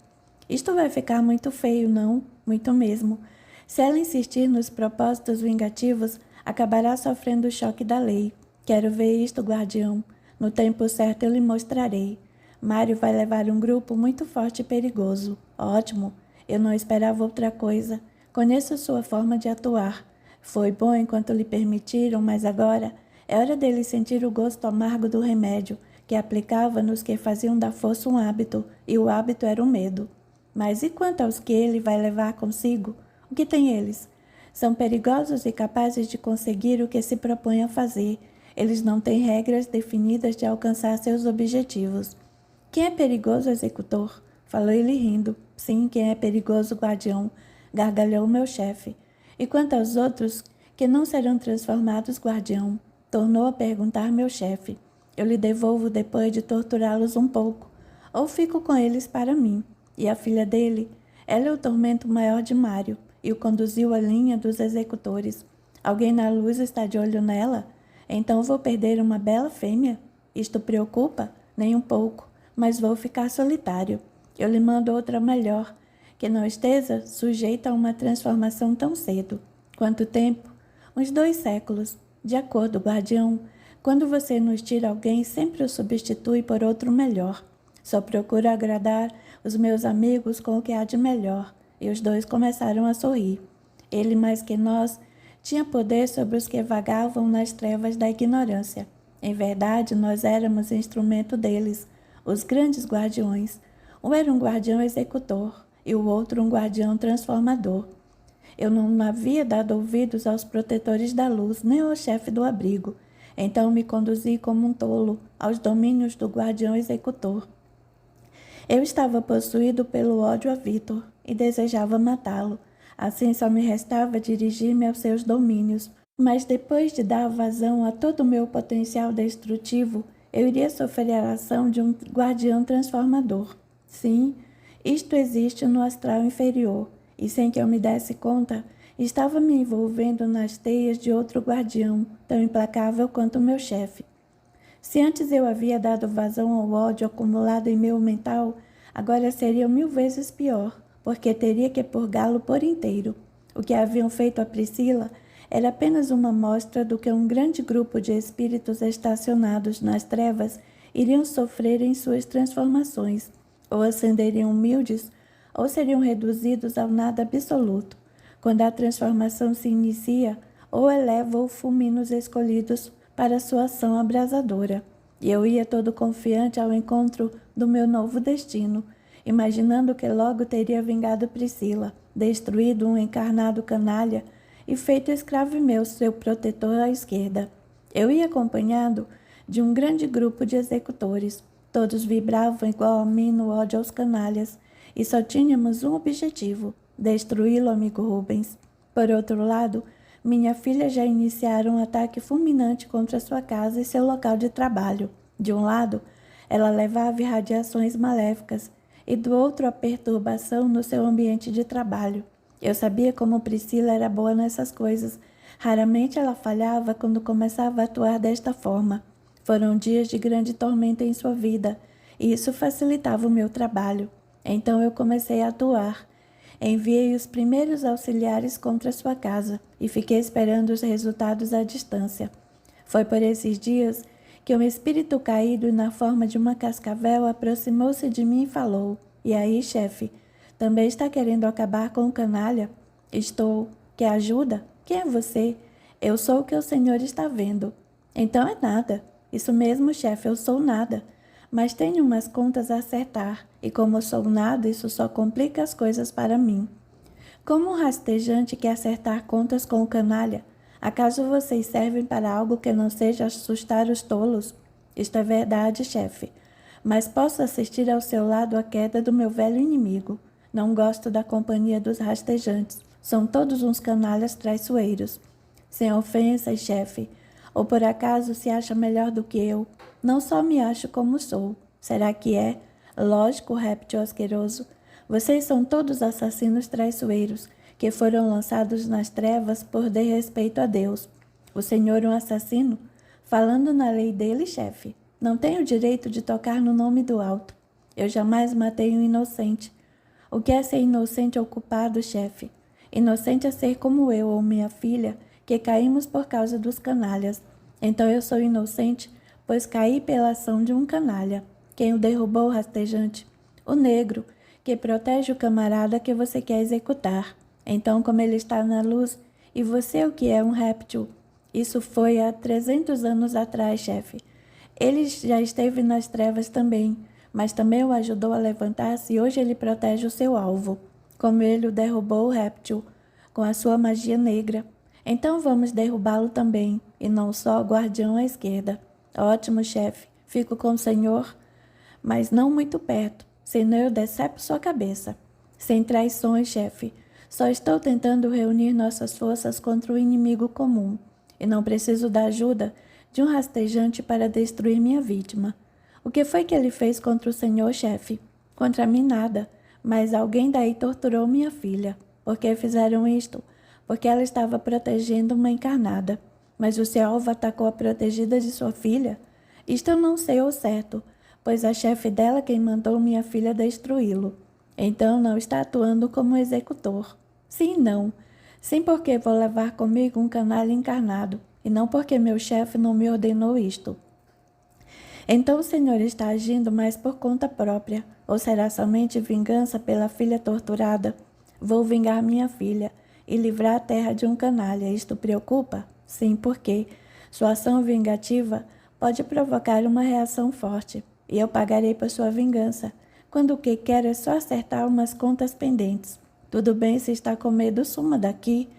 Isto vai ficar muito feio, não? Muito mesmo. Se ela insistir nos propósitos vingativos, acabará sofrendo o choque da lei. Quero ver isto, guardião. No tempo certo eu lhe mostrarei. Mário vai levar um grupo muito forte e perigoso. Ótimo. Eu não esperava outra coisa. Conheço sua forma de atuar. Foi bom enquanto lhe permitiram, mas agora é hora dele sentir o gosto amargo do remédio que aplicava nos que faziam da força um hábito, e o hábito era o medo. Mas e quanto aos que ele vai levar consigo? O que tem eles? São perigosos e capazes de conseguir o que se propõem a fazer. Eles não têm regras definidas de alcançar seus objetivos. Quem é perigoso, executor? Falou ele rindo. Sim, quem é perigoso, guardião? Gargalhou meu chefe. E quanto aos outros, que não serão transformados, guardião? Tornou a perguntar meu chefe. Eu lhe devolvo depois de torturá-los um pouco, ou fico com eles para mim. E a filha dele? Ela é o tormento maior de Mário, e o conduziu à linha dos executores. Alguém na luz está de olho nela? Então vou perder uma bela fêmea? Isto preocupa? Nem um pouco, mas vou ficar solitário. Eu lhe mando outra melhor, que não esteja sujeita a uma transformação tão cedo. Quanto tempo? Uns 2 séculos. De acordo, guardião. Quando você nos tira alguém, sempre o substitui por outro melhor. Só procuro agradar os meus amigos com o que há de melhor. E os dois começaram a sorrir. Ele, mais que nós, tinha poder sobre os que vagavam nas trevas da ignorância. Em verdade, nós éramos instrumento deles, os grandes guardiões. Um era um guardião executor e o outro um guardião transformador. Eu não havia dado ouvidos aos protetores da luz, nem ao chefe do abrigo. Então me conduzi como um tolo aos domínios do guardião executor. Eu estava possuído pelo ódio a Vitor e desejava matá-lo. Assim só me restava dirigir-me aos seus domínios. Mas depois de dar vazão a todo o meu potencial destrutivo, eu iria sofrer a ação de um guardião transformador. Sim, isto existe no astral inferior, e sem que eu me desse conta, estava me envolvendo nas teias de outro guardião, tão implacável quanto o meu chefe. Se antes eu havia dado vazão ao ódio acumulado em meu mental, agora seria 1000 vezes pior, porque teria que purgá-lo por inteiro. O que haviam feito a Priscila era apenas uma mostra do que um grande grupo de espíritos estacionados nas trevas iriam sofrer em suas transformações, ou ascenderiam humildes, ou seriam reduzidos ao nada absoluto. Quando a transformação se inicia, ou eleva ou fulmina os escolhidos para sua ação abrasadora. E eu ia todo confiante ao encontro do meu novo destino, imaginando que logo teria vingado Priscila, destruído um encarnado canalha e feito escravo meu seu protetor à esquerda. Eu ia acompanhado de um grande grupo de executores. Todos vibravam igual a mim no ódio aos canalhas, e só tínhamos um objetivo: destruí-lo, amigo Rubens. Por outro lado, minha filha já iniciara um ataque fulminante contra sua casa e seu local de trabalho. De um lado, ela levava irradiações maléficas, e do outro a perturbação no seu ambiente de trabalho. Eu sabia como Priscila era boa nessas coisas. Raramente ela falhava quando começava a atuar desta forma. Foram dias de grande tormenta em sua vida, e isso facilitava o meu trabalho. Então eu comecei a atuar. Enviei os primeiros auxiliares contra sua casa e fiquei esperando os resultados à distância. Foi por esses dias que um espírito caído na forma de uma cascavel aproximou-se de mim e falou: "E aí, chefe, também está querendo acabar com o canalha?" "Estou. Quer ajuda? Quem é você?" "Eu sou o que o senhor está vendo." "Então é nada." "Isso mesmo, chefe, eu sou nada. Mas tenho umas contas a acertar, e como sou nada, isso só complica as coisas para mim." "Como um rastejante quer acertar contas com o canalha? Acaso vocês servem para algo que não seja assustar os tolos?" "Isto é verdade, chefe. Mas posso assistir ao seu lado à queda do meu velho inimigo. Não gosto da companhia dos rastejantes. São todos uns canalhas traiçoeiros." "Sem ofensas, chefe. Ou por acaso se acha melhor do que eu?" "Não só me acho como sou." "Será que é?" "Lógico, réptil asqueroso. Vocês são todos assassinos traiçoeiros, que foram lançados nas trevas por desrespeito a Deus." "O senhor um assassino?" "Falando na lei dele, chefe. Não tenho o direito de tocar no nome do alto." "Eu jamais matei um inocente." "O que é ser inocente ou culpado, chefe?" "Inocente é ser como eu ou minha filha, que caímos por causa dos canalhas. Então eu sou inocente, pois caí pela ação de um canalha." "Quem o derrubou, rastejante?" "O negro, que protege o camarada que você quer executar." "Então, como ele está na luz, e você o que é um réptil?" "Isso foi há 300 anos atrás, chefe. Ele já esteve nas trevas também, mas também o ajudou a levantar-se e hoje ele protege o seu alvo." "Como ele o derrubou, réptil?" "Com a sua magia negra." "Então vamos derrubá-lo também, e não só o guardião à esquerda." "Ótimo, chefe. Fico com o senhor, mas não muito perto, senão eu decepo sua cabeça." "Sem traições, chefe. Só estou tentando reunir nossas forças contra o inimigo comum, e não preciso da ajuda de um rastejante para destruir minha vítima." "O que foi que ele fez contra o senhor, chefe?" "Contra mim nada, mas alguém daí torturou minha filha." "Por que fizeram isto?" "Porque ela estava protegendo uma encarnada." "Mas o seu alvo atacou a protegida de sua filha?" "Isto eu não sei ao certo, pois a chefe dela quem mandou minha filha destruí-lo." "Então não está atuando como executor." "Sim, não. Sim, porque vou levar comigo um canalha encarnado, e não porque meu chefe não me ordenou isto." "Então o senhor está agindo mais por conta própria, ou será somente vingança pela filha torturada?" "Vou vingar minha filha e livrar a terra de um canalha. Isto preocupa?" "Sim, porque sua ação vingativa pode provocar uma reação forte, e eu pagarei por sua vingança, quando o que quero é só acertar umas contas pendentes." "Tudo bem, se está com medo, suma daqui."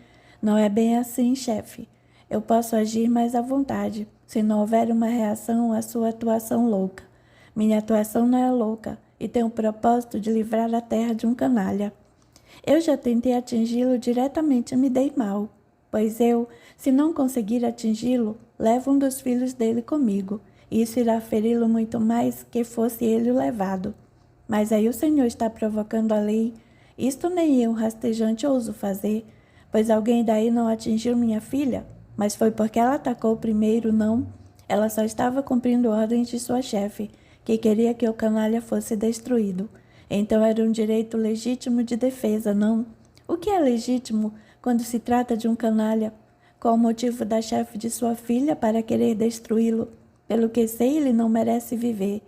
"Não é bem assim, chefe. eu posso agir mais à vontade, se não houver uma reação à sua atuação louca. Minha atuação não é louca e tem o propósito de livrar a terra de um canalha. Eu já tentei atingi-lo diretamente e me dei mal, pois eu, se não conseguir atingi-lo, levo um dos filhos dele comigo, e isso irá feri-lo muito mais que fosse ele o levado. Mas aí o Senhor está provocando a lei. Isto nem eu, rastejante, ouso fazer, pois alguém daí não atingiu minha filha, mas foi porque ela atacou primeiro, não. Ela só estava cumprindo ordens de sua chefe, que queria que o canalha fosse destruído. Então era um direito legítimo de defesa, não? O que é legítimo quando se trata de um canalha? Qual o motivo da chefe de sua filha para querer destruí-lo? Pelo que sei, ele não merece viver.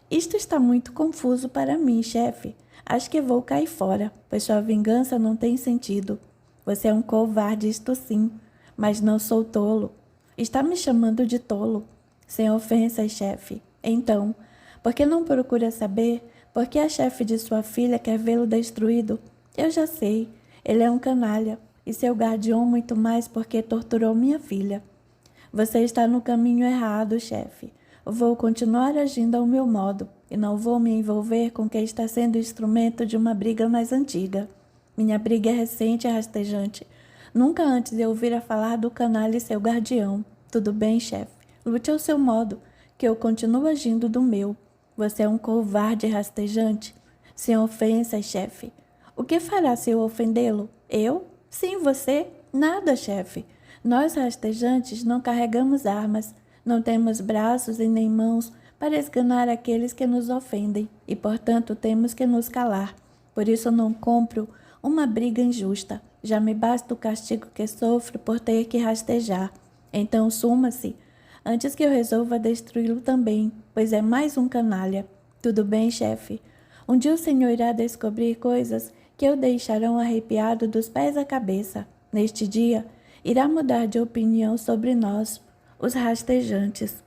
Isto está muito confuso para mim, chefe. Acho que vou cair fora, pois sua vingança não tem sentido. Você é um covarde, isto sim, mas não sou tolo. Está me chamando de tolo. Sem ofensas, chefe. Então, por que não procura saber por que a chefe de sua filha quer vê-lo destruído? Eu já sei. Ele é um canalha, e seu guardião muito mais porque torturou minha filha. Você está no caminho errado, chefe. Vou continuar agindo ao meu modo, e não vou me envolver com quem está sendo instrumento de uma briga mais antiga. Minha briga é recente e rastejante. Nunca antes eu ouvira falar do canalha e seu guardião. Tudo bem, chefe. Lute ao seu modo, que eu continuo agindo do meu. Você é um covarde rastejante. Sem ofensa, chefe. O que fará se eu ofendê-lo? Eu? Sim, você? Nada, chefe. Nós rastejantes não carregamos armas, não temos braços e nem mãos para esganar aqueles que nos ofendem e, portanto, temos que nos calar. Por isso não compro uma briga injusta. Já me basta o castigo que sofro por ter que rastejar. Então suma-se, antes que eu resolva destruí-lo também, pois é mais um canalha. Tudo bem, chefe. Um dia o senhor irá descobrir coisas que o deixarão arrepiado dos pés à cabeça. Neste dia, irá mudar de opinião sobre nós, os rastejantes.